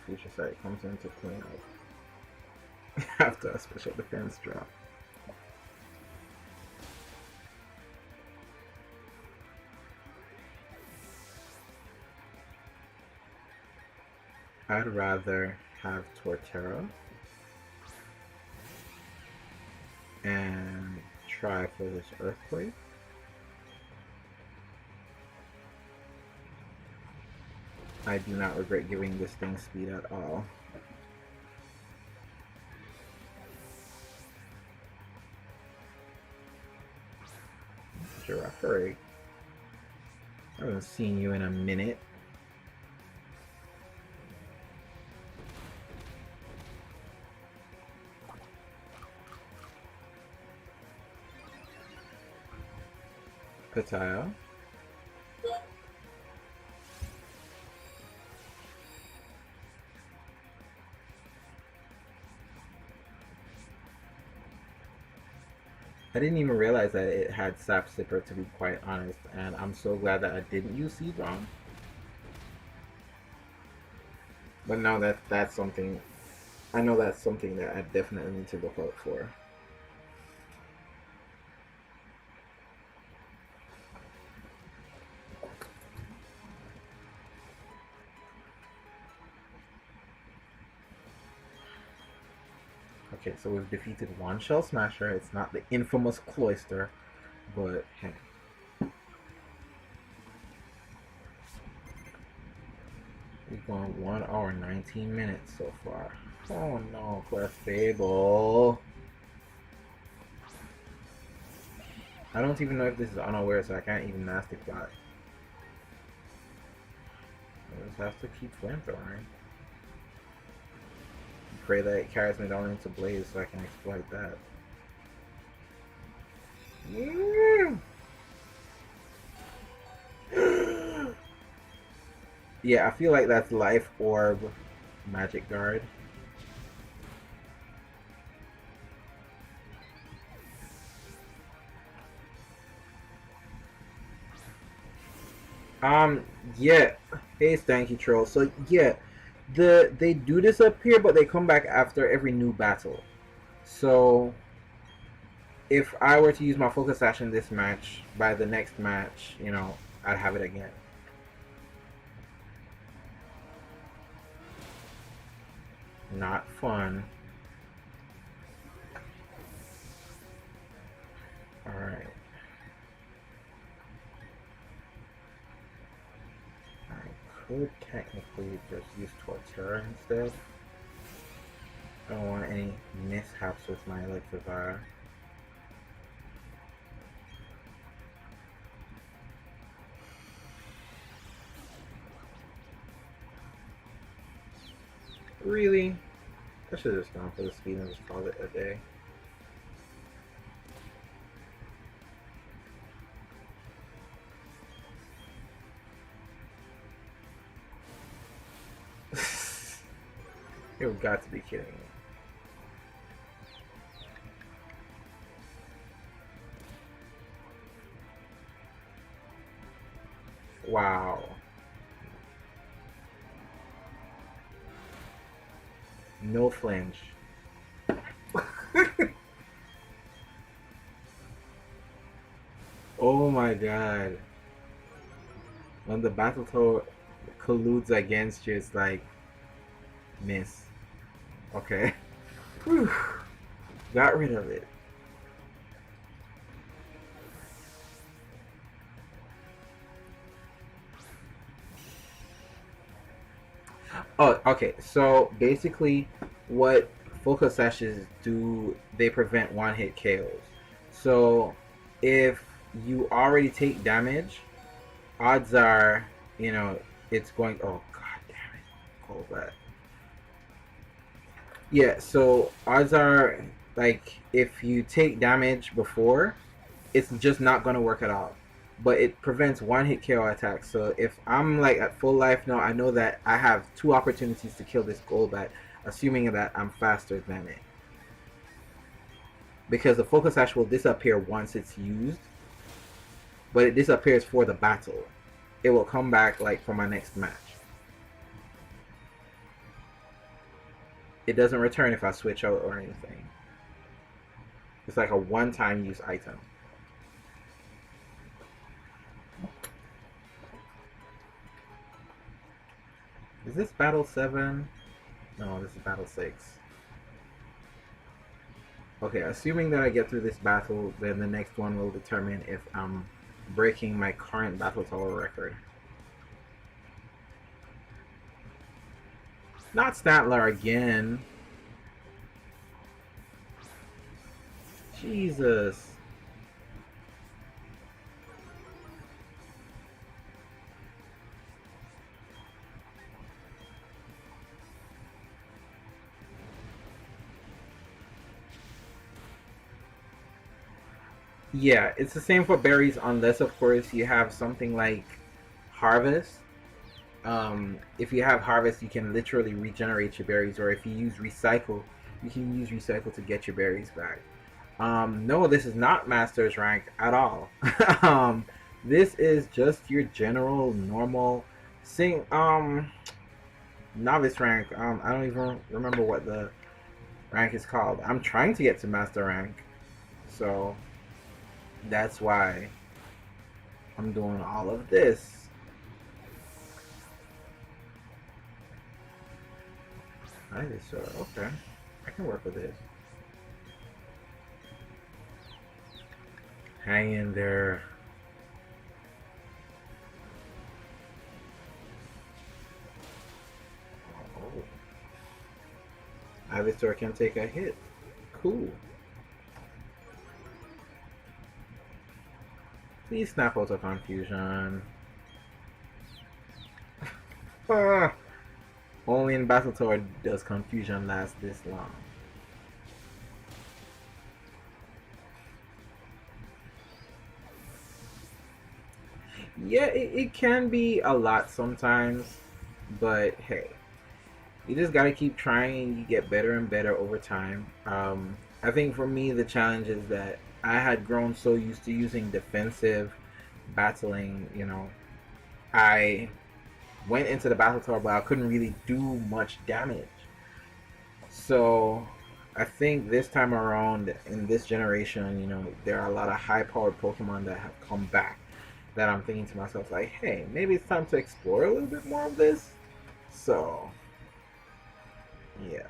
Future Sight comes in to clean up after a special defense drop. I'd rather have Torterra and try for this Earthquake. I do not regret giving this thing speed at all. Giraffere. I haven't seen you in a minute. Pataya. I didn't even realize that it had Sap Sipper, to be quite honest, and I'm so glad that I didn't use Seed Bomb. But now that's something, I know that's something that I definitely need to look out for. Okay, so we've defeated one Shell Smasher. It's not the infamous Cloyster, but hey. We've gone 1 hour 19 minutes so far. Oh no, Clefable. I don't even know if this is unaware, so I can't even Nasty Plot. I just have to keep flamethrowing. Pray that it carries me down into Blaze so I can exploit that. Yeah, I feel like that's Life Orb Magic Guard. Yeah. Hey, Stanky Troll. So, yeah. They do this up here, but they come back after every new battle. So if I were to use my Focus Sash in this match, by the next match, you know, I'd have it again. Not fun. Alright. I could technically just use Torterra instead. I don't want any mishaps with my Elixir. Really? I should have just gone for the speed and just called it a day. You've got to be kidding me. Wow. No flinch. Oh my god. When the Battletoad colludes against you, it's like, miss. Okay. Whew. Got rid of it. Oh, okay. So basically, what focus sashes do, they prevent one-hit KOs. So if you already take damage, odds are, it's going. Oh god damn it! Hold that. Yeah. So odds are, like, if you take damage before, it's just not going to work at all. But it prevents one hit KO attacks. So if I'm like at full life now, I know that I have two opportunities to kill this Golbat, assuming that I'm faster than it. Because the Focus Sash will disappear once it's used, but it disappears for the battle. It will come back like for my next match. It doesn't return if I switch out or anything. It's like a one-time use item. Is this battle 7? No, this is battle 6. Okay, assuming that I get through this battle, then the next one will determine if I'm breaking my current battle tower record. Not Statler again. Jesus. Yeah, it's the same for berries unless, of course, you have something like Harvest. If you have Harvest, you can literally regenerate your berries, or if you use Recycle, you can use Recycle to get your berries back. No, this is not Master's rank at all. This is just your general, normal, novice rank. I don't even remember what the rank is called. I'm trying to get to Master rank, so that's why I'm doing all of this. So okay, I can work with this. Hang in there. Oh. Ivysaur can take a hit. Cool. Please snap out of confusion. Only in Battletoad does confusion last this long. Yeah, it can be a lot sometimes, but hey, you just gotta keep trying and you get better and better over time. I think for me, the challenge is that I had grown so used to using defensive battling, I went into the battle tower, but I couldn't really do much damage. So I think this time around in this generation, there are a lot of high-powered Pokemon that have come back. That I'm thinking to myself, like, hey, maybe it's time to explore a little bit more of this. So, yeah.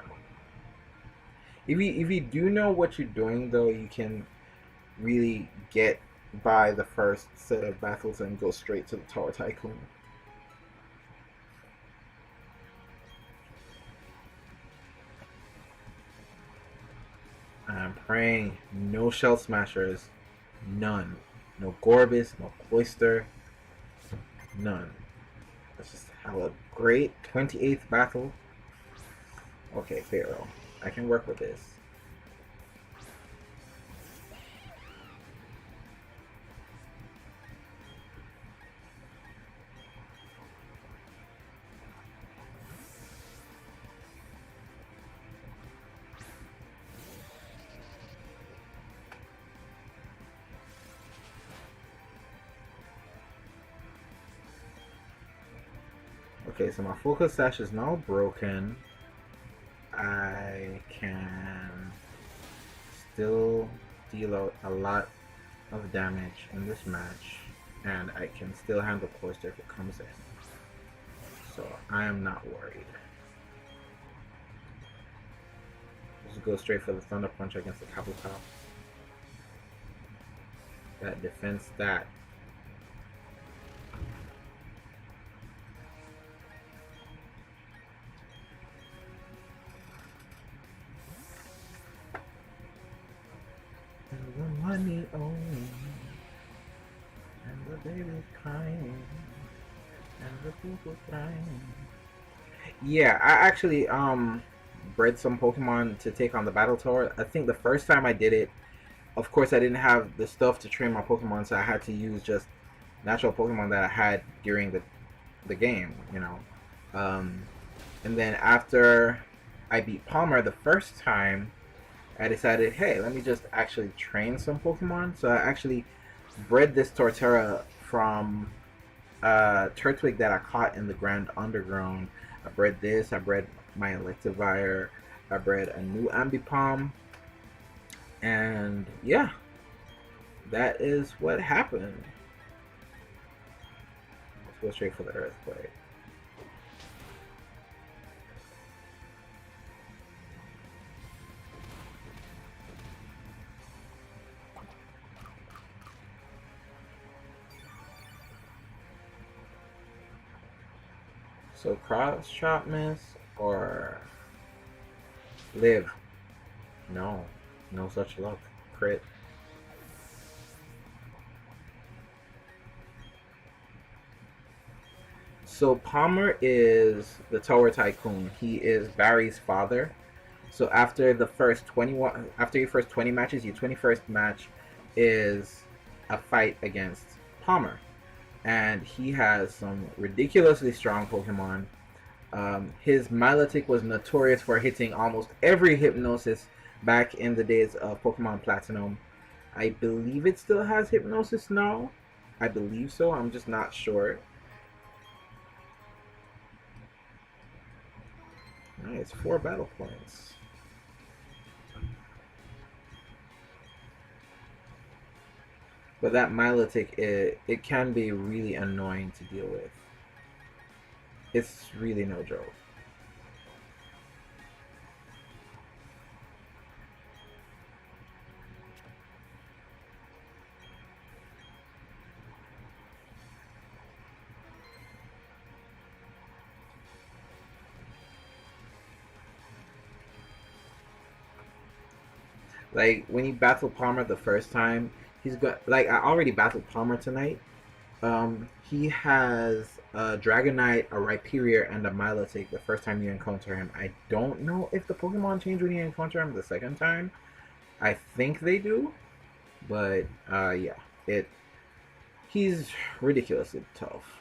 If you do know what you're doing though, you can really get by the first set of battles and go straight to the Tower Tycoon. I'm praying no Shell Smashers, none. No Gorbis, no Cloyster, none. Let's just have a great 28th battle. Okay, Pharaoh. I can work with this. Okay, so my focus sash is now broken. I can still deal out a lot of damage in this match, and I can still handle Cloyster if it comes in. So I am not worried. Just go straight for the Thunder Punch against the Kabuto. That defense stat. And the money owing, and the baby's crying, and the people crying. Yeah, I actually bred some Pokemon to take on the Battle Tower. I think the first time I did it, of course I didn't have the stuff to train my Pokemon, so I had to use just natural Pokemon that I had during the game, you know. Um, and then after I beat Palmer the first time, I decided, hey, let me just actually train some Pokemon. So I actually bred this Torterra from Turtwig that I caught in the Grand Underground. I bred this. I bred my Electivire. I bred a new Ambipom. And yeah, that is what happened. Let's go straight for the Earthquake. So cross chop miss or live? No, no such luck. Crit. So Palmer is the Tower Tycoon. He is Barry's father. So after the first 21, after your first 20 matches, your 21st match is a fight against Palmer, and he has some ridiculously strong Pokemon. His Milotic was notorious for hitting almost every Hypnosis back in the days of Pokemon Platinum. I believe it still has Hypnosis now. I believe so. I'm just not sure. Nice, 4 battle points. But that Milotic, it can be really annoying to deal with. It's really no joke. Like when you battle Palmer the first time, he's got like I already battled Palmer tonight. He has a Dragonite, a Rhyperior, and a Milotic the first time you encounter him. I don't know if the Pokemon change when you encounter him the second time. I think they do, but yeah, it he's ridiculously tough.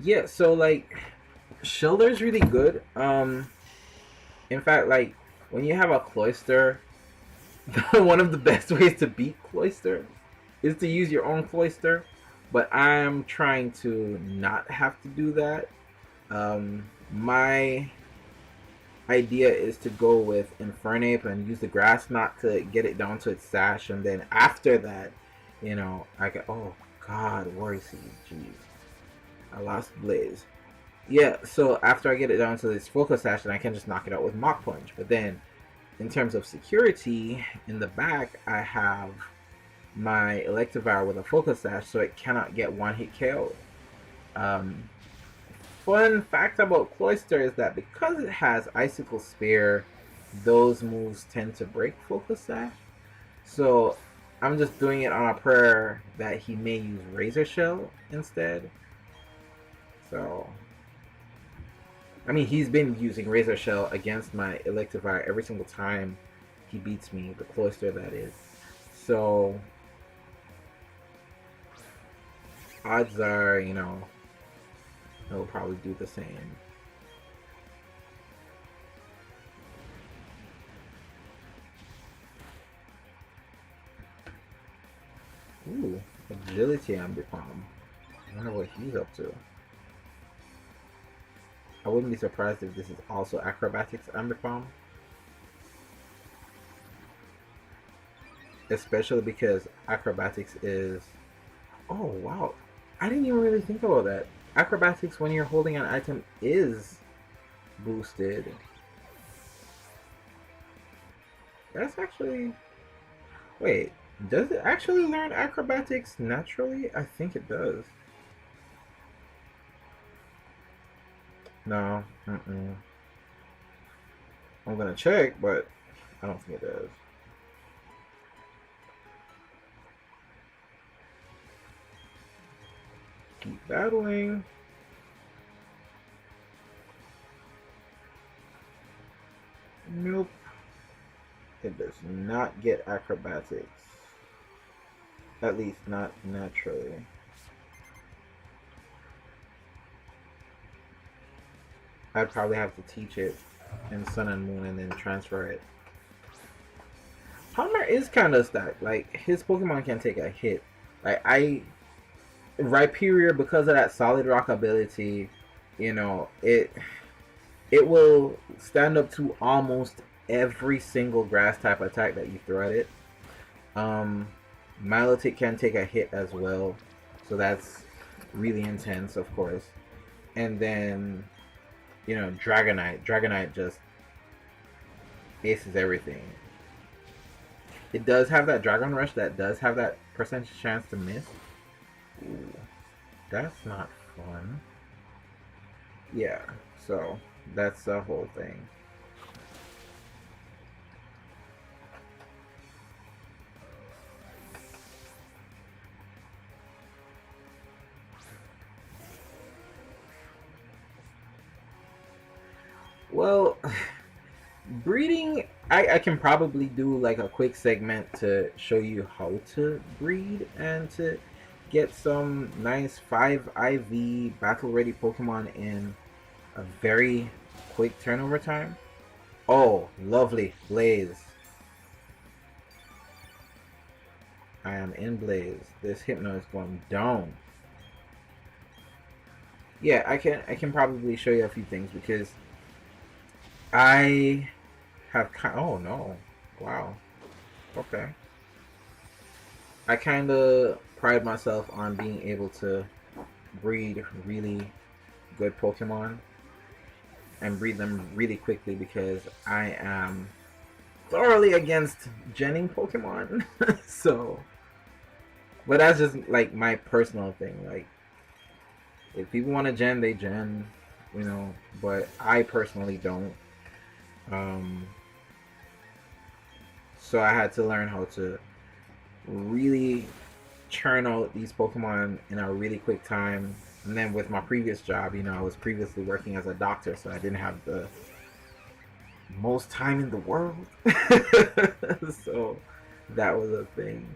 Yeah, so like Shellder's really good. In fact, like when you have a Cloyster, one of the best ways to beat Cloyster is to use your own Cloyster. But I'm trying to not have to do that. My idea is to go with Infernape and use the Grass Knot to get it down to its sash, and then after that, you know, I can. Oh God, Worry Seed, jeez. I lost Blaze. Yeah, so after I get it down to this focus sash, then I can just knock it out with Mach Punch. But then, in terms of security, in the back, I have my Electivire with a focus sash, so it cannot get one hit KO. Um, Fun fact about Cloyster is that because it has Icicle Spear, those moves tend to break focus sash. So I'm just doing it on a prayer that he may use Razor Shell instead. So, I mean, he's been using Razor Shell against my Electivire every single time he beats me, the Cloyster that is. So, odds are, he'll probably do the same. Ooh, Agility Ambipom. I wonder what he's up to. I wouldn't be surprised if this is also Acrobatics Ambipom. Especially because Acrobatics is... Oh, wow. I didn't even really think about that. Acrobatics, when you're holding an item, is boosted. That's actually... Wait, does it actually learn Acrobatics naturally? I think it does. No. I'm gonna check, but I don't think it does. Keep battling. Nope. It does not get Acrobatics. At least not naturally. I'd probably have to teach it in Sun and Moon and then transfer it. Palmer is kind of stacked. Like, his Pokemon can take a hit. Like, Rhyperior, because of that Solid Rock ability, it will stand up to almost every single grass type attack that you throw at it. Milotic can take a hit as well, so that's really intense, of course. And then, Dragonite. Dragonite just aces everything. It does have that Dragon Rush that does have that percentage chance to miss. Ooh, that's not fun. Yeah, so that's the whole thing. Well, breeding, I can probably do like a quick segment to show you how to breed and to get some nice 5 IV battle ready Pokemon in a very quick turnover time. Oh, lovely. Blaze. I am in Blaze. This Hypno is going down. Yeah, I can probably show you a few things because I have oh no. Wow. Okay. I kind of pride myself on being able to breed really good Pokemon and breed them really quickly because I am thoroughly against genning Pokemon. So, but that's just like my personal thing. Like, if people want to gen, they gen, but I personally don't. So I had to learn how to really churn out these Pokemon in a really quick time. And then with my previous job, I was previously working as a doctor, so I didn't have the most time in the world. So that was a thing.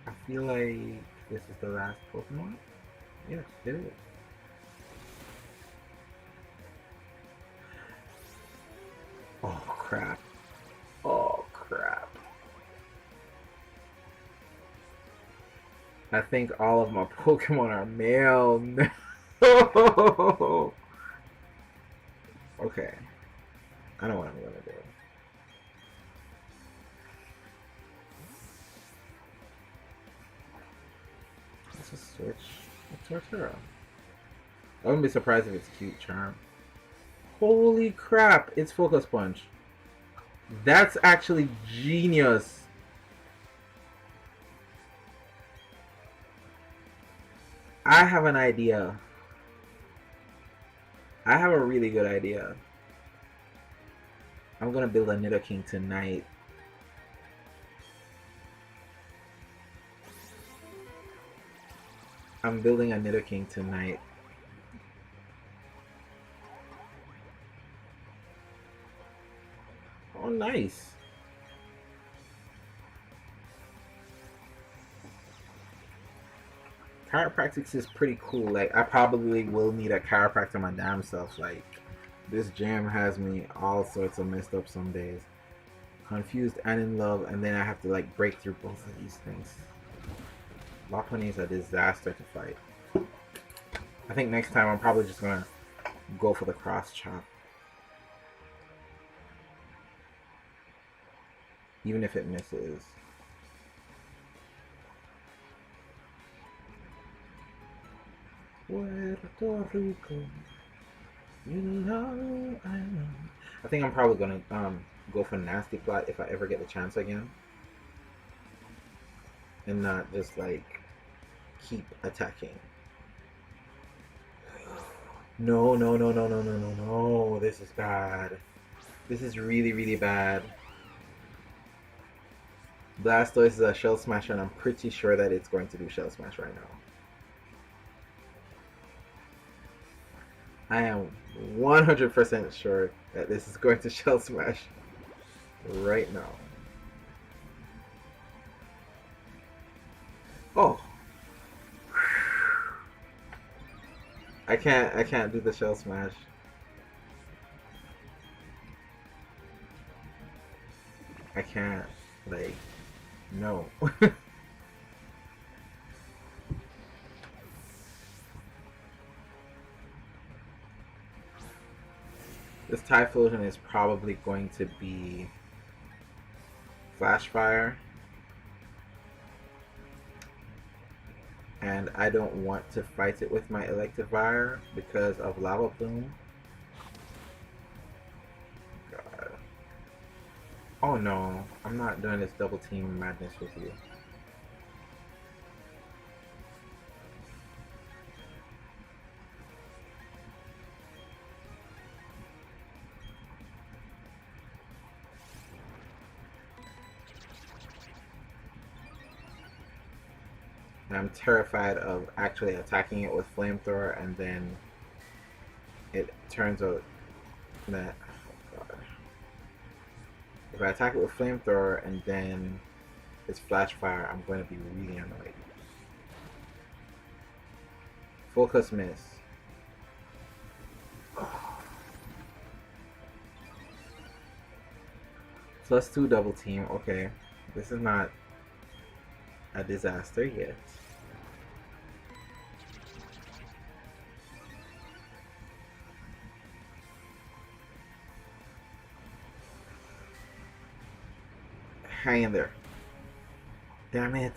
I feel like this is the last Pokemon. Yes, it is. Oh crap. Oh crap. I think all of my Pokemon are male. No. Okay. I know what I'm gonna do. Let's just Switch a Torterra. I wouldn't be surprised if it's cute charm. Holy crap, it's Focus Punch. That's actually genius. I have an idea. I have a really good idea. I'm gonna build a Nidoking tonight. I'm building a Nidoking tonight. Oh, nice. Chiropractics is pretty cool. Like, I probably will need a chiropractor my damn self. Like, this jam has me all sorts of messed up some days. Confused and in love, and then I have to, like, break through both of these things. Lopunny is a disaster to fight. I think next time I'm probably just gonna go for the cross chop. Even if it misses. Puerto Rico, you know I know. I think I'm probably gonna go for Nasty Plot if I ever get the chance again, and not just like keep attacking. No, no, no, no, no, no, no, no. This is bad. This is really, really bad. Blastoise is a Shell Smasher, and I'm pretty sure that it's going to do Shell Smash right now. I am 100% sure that this is going to Shell Smash right now. Oh. I can't do the Shell Smash. I can't, like, no. This Typhlosion is probably going to be Flash Fire. And I don't want to fight it with my Electivire because of Lava Plume. God. Oh no, I'm not doing this double team madness with you. I'm terrified of actually attacking it with Flamethrower and then it turns out that, oh God. If I attack it with Flamethrower and then it's Flash Fire, I'm going to be really annoyed. Focus Miss. +2 double team, okay. This is not a disaster yet. Hang in there. Damn it.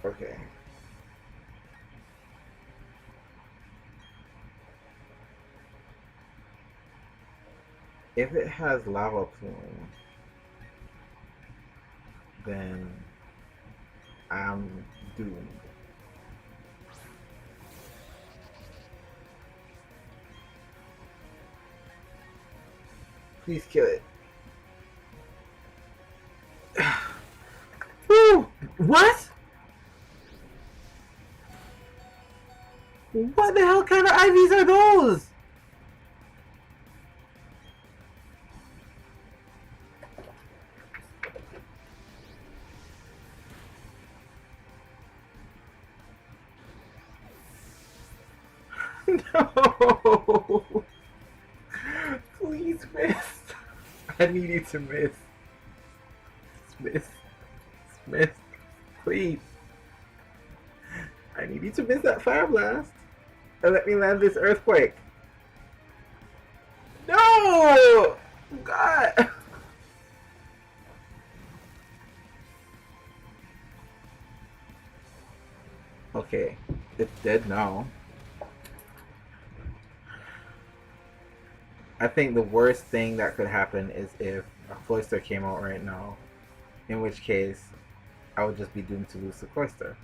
Okay. If it has Lava Plume, then I'm doomed. Please kill it. Woo! What? What the hell kind of IVs are those? No! Please miss. I need you to miss. Miss. Miss. Please. I need you to miss that Fire Blast. And let me land this Earthquake. No! God! Okay, it's dead now. I think the worst thing that could happen is if a Cloyster came out right now, in which case I would just be doomed to lose the Cloyster.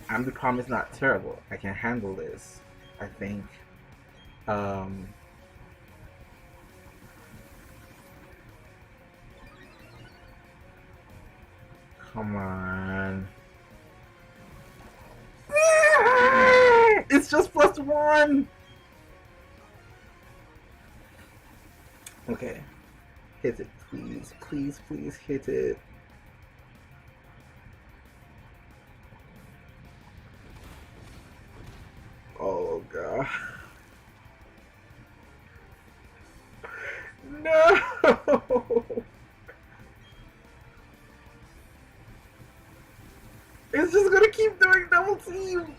The problem is not terrible. I can handle this. I think. Um, Come on. It's just +1! Okay. Hit it, please. Please, please hit it. Oh, God. No! It's just gonna keep doing double team!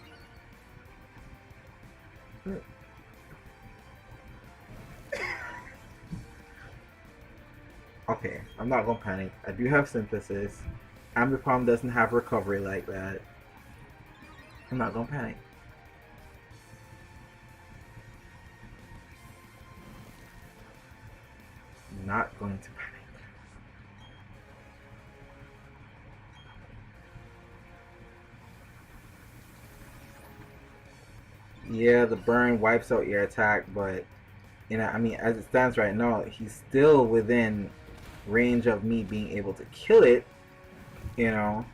Okay, I'm not gonna panic. I do have synthesis. Ambipom doesn't have recovery like that. I'm not gonna panic. I'm not going to panic. Yeah, the burn wipes out your attack, but I mean, as it stands right now, he's still within range of me being able to kill it, and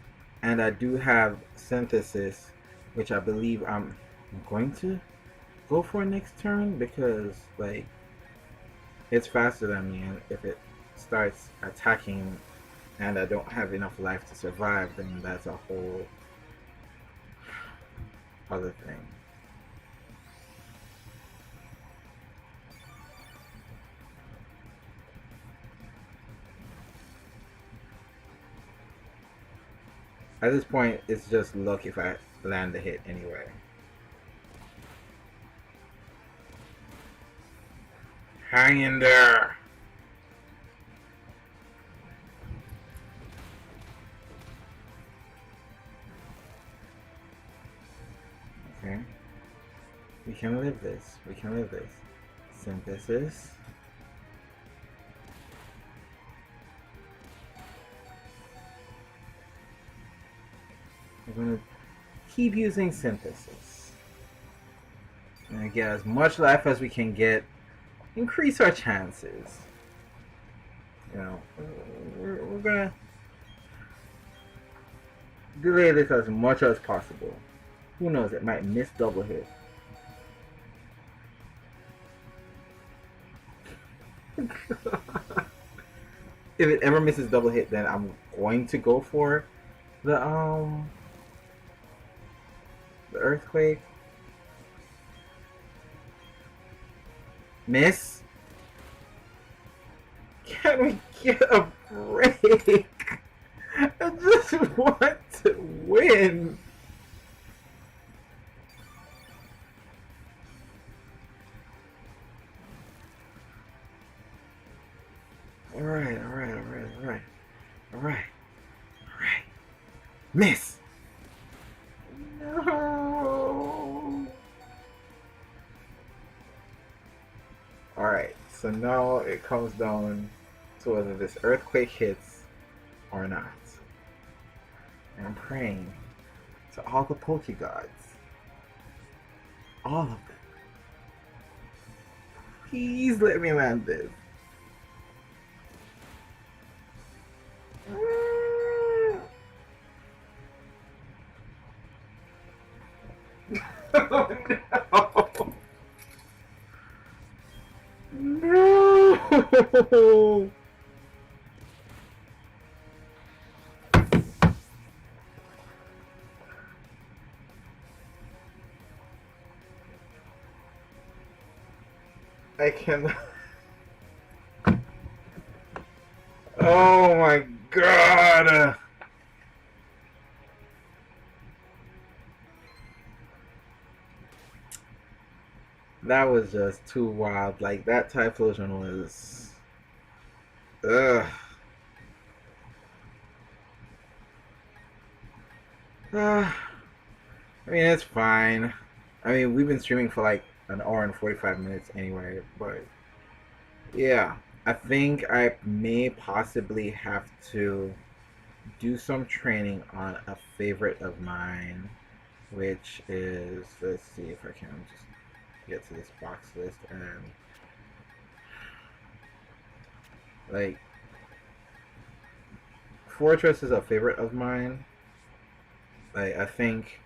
I do have synthesis, which I believe I'm going to go for next turn because, like, it's faster than me, and if it starts attacking and I don't have enough life to survive, then that's a whole other thing. At this point, it's just luck if I land the hit anyway. Hang in there! Okay. We can live this. We can live this. Synthesis. We're going to keep using synthesis. And get as much life as we can get. Increase our chances. We're going to delay this as much as possible. Who knows, it might miss double hit. If it ever misses double hit, then I'm going to go for the earthquake. Miss? Can we get a break? I just want to win. Alright. Miss! No! Alright, so now it comes down to whether this earthquake hits or not. And I'm praying to all the Pokegods. All of them. Please let me land this. Oh, no! No! I cannot. Oh my god! That was just too wild. Like, that Typhlosion was... Ugh. I mean, it's fine. I mean, we've been streaming for like an hour and 45 minutes anyway, but yeah, I think I may possibly have to do some training on a favorite of mine, which is, let's see if I can just get to this box list, and like, Fortress is a favorite of mine. Like, I think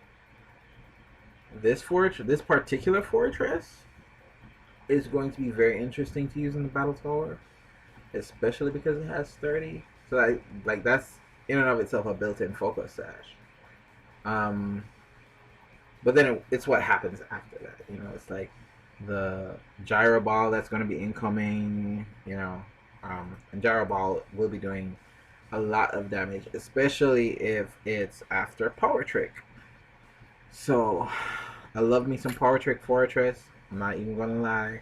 this particular fortress is going to be very interesting to use in the battle tower, especially because it has 30. So like that's in and of itself a built-in focus sash. Um, but then it's what happens after that. You know, it's like the gyro ball that's going to be incoming. You know, and gyro ball will be doing a lot of damage, especially if it's after power trick. So I love me some power trick fortress. I'm not even gonna lie.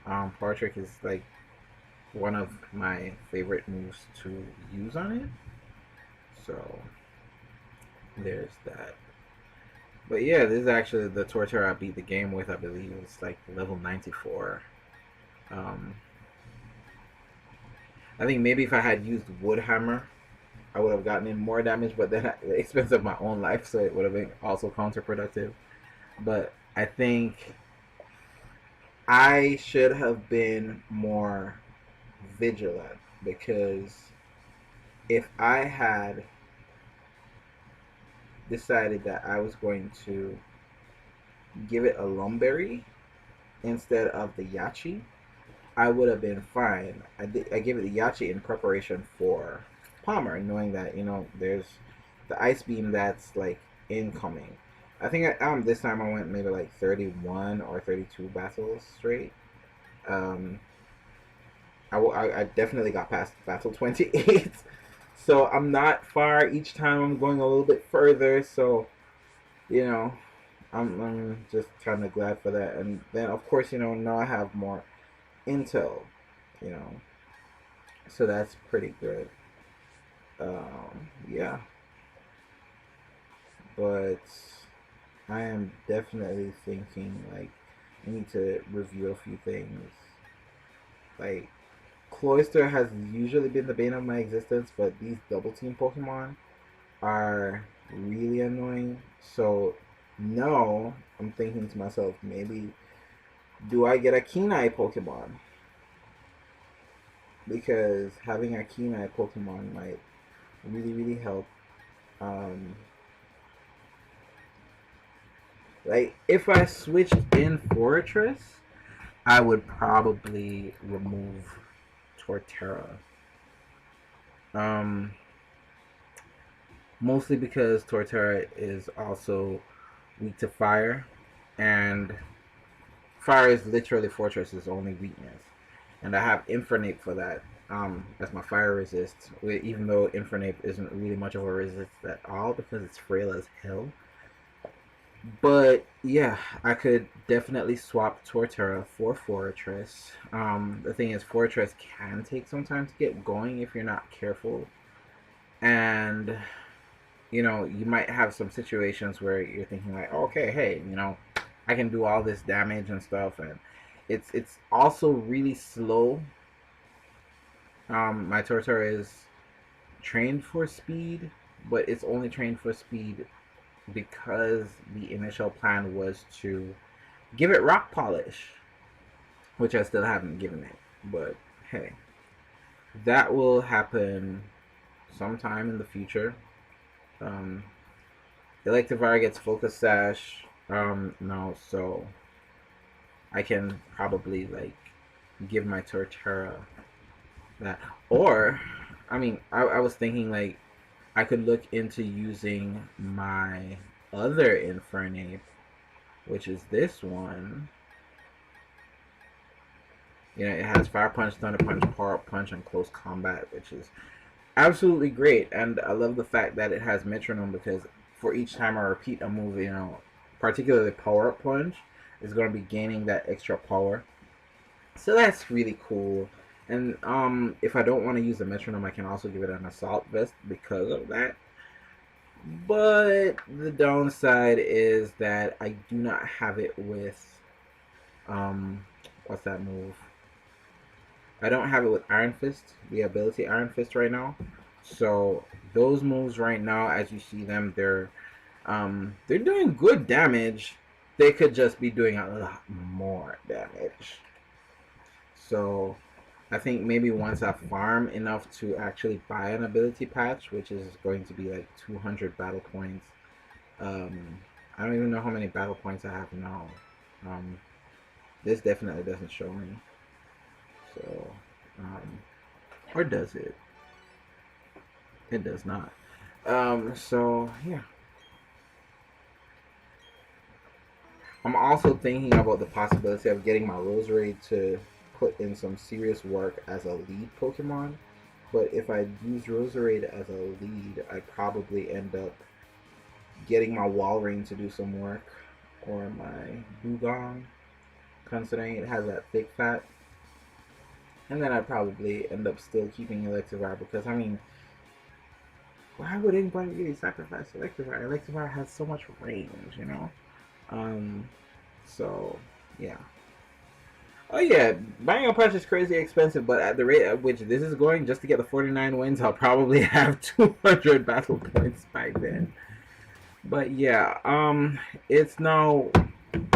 Power trick is like one of my favorite moves to use on it. So there's that. But yeah, this is actually the Torterra I beat the game with. I believe it's like level 94. Um, I think maybe if I had used Wood Hammer, I would have gotten in more damage, but then at the expense of my own life, so it would have been also counterproductive. But I think I should have been more vigilant because if I had decided that I was going to give it a Lumberry instead of the Yachi, I would have been fine. I gave it the Yachi in preparation for Palmer, knowing that there's the Ice Beam that's like incoming. I think this time I went maybe like 31 or 32 battles straight. Um, I definitely got past battle 28, so I'm not far each time. I'm going a little bit further, so you know I'm just kind of glad for that. And then of course now I have more intel, you know, so that's pretty good. Yeah, but I am definitely thinking like I need to review a few things. Like Cloyster has usually been the bane of my existence, but these double team Pokemon are really annoying. So no, I'm thinking to myself, maybe do I get a Kenai Pokemon? Because having a Kenai Pokemon might really help. Um, like if I switched in Fortress, I would probably remove Torterra. Um, Mostly because Torterra is also weak to fire, and fire is literally Fortress's only weakness, and I have Infernape for that. As my fire resist, even though Infernape isn't really much of a resist at all because it's frail as hell. But yeah, I could definitely swap Torterra for Fortress. The thing is, Fortress can take some time to get going if you're not careful, and you might have some situations where you're thinking like, okay, hey, I can do all this damage and stuff, and it's also really slow. My Torterra is trained for speed, but it's only trained for speed because the initial plan was to give it rock polish, which I still haven't given it. But hey, that will happen sometime in the future. Um, Electivire gets Focus Sash no, so I can probably like give my Torterra that. Or, I mean, I was thinking like I could look into using my other Infernape, which is this one. It has Fire Punch, Thunder Punch, Power Up Punch, and Close Combat, which is absolutely great. And I love the fact that it has Metronome because for each time I repeat a move, particularly Power Up Punch, is going to be gaining that extra power. So that's really cool. And if I don't want to use the Metronome, I can also give it an Assault Vest because of that. But the downside is that I do not have it with um what's that move? I don't have it with Iron Fist, the ability Iron Fist right now. So those moves right now, as you see them, they're doing good damage. They could just be doing a lot more damage. So I think maybe once I farm enough to actually buy an ability patch, which is going to be like 200 battle points. Um, I don't even know how many battle points I have now. Um, this definitely doesn't show me. So, um, or does it? It does not. So yeah. I'm also thinking about the possibility of getting my Rosary to put in some serious work as a lead Pokemon. But if I use Roserade as a lead, I probably end up getting my Walrein to do some work, or my Dugong, considering it has that thick fat. And then I'd probably end up still keeping Electivire because, I mean, why would anybody really sacrifice Electivire? Electivire has so much range, you know? Um, so, yeah. Oh yeah, buying a punch is crazy expensive, but at the rate at which this is going, just to get the 49 wins, I'll probably have 200 battle points by then. But yeah, it's now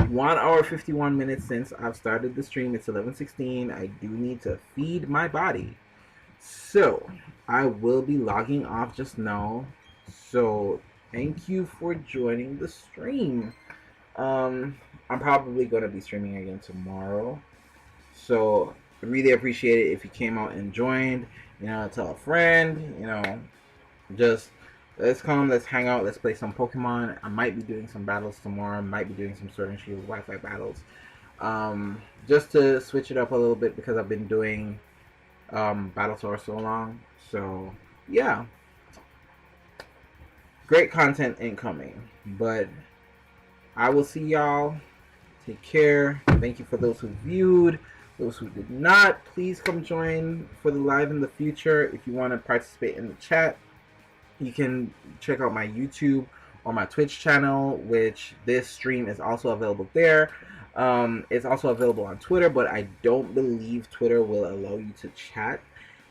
1 hour 51 minutes since I've started the stream. It's 11:16. I do need to feed my body, so I will be logging off just now. So thank you for joining the stream. I'm probably gonna be streaming again tomorrow. So I really appreciate it if you came out and joined. You know, tell a friend. You know, just let's come, let's hang out, let's play some Pokemon. I might be doing some battles tomorrow. I might be doing some Sword and Shield Wi-Fi battles, just to switch it up a little bit because I've been doing battles for so long. So yeah, great content incoming. But I will see y'all. Take care. Thank you for those who viewed. Those who did not, please come join for the live in the future. If you want to participate in the chat, you can check out my YouTube or my Twitch channel, which this stream is also available there. It's also available on Twitter, but I don't believe Twitter will allow you to chat.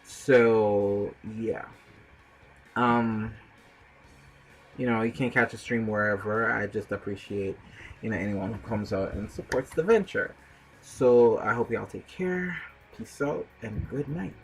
So yeah. You know, you can catch a stream wherever. I just appreciate, you know, anyone who comes out and supports the venture. So I hope y'all take care. Peace out and good night.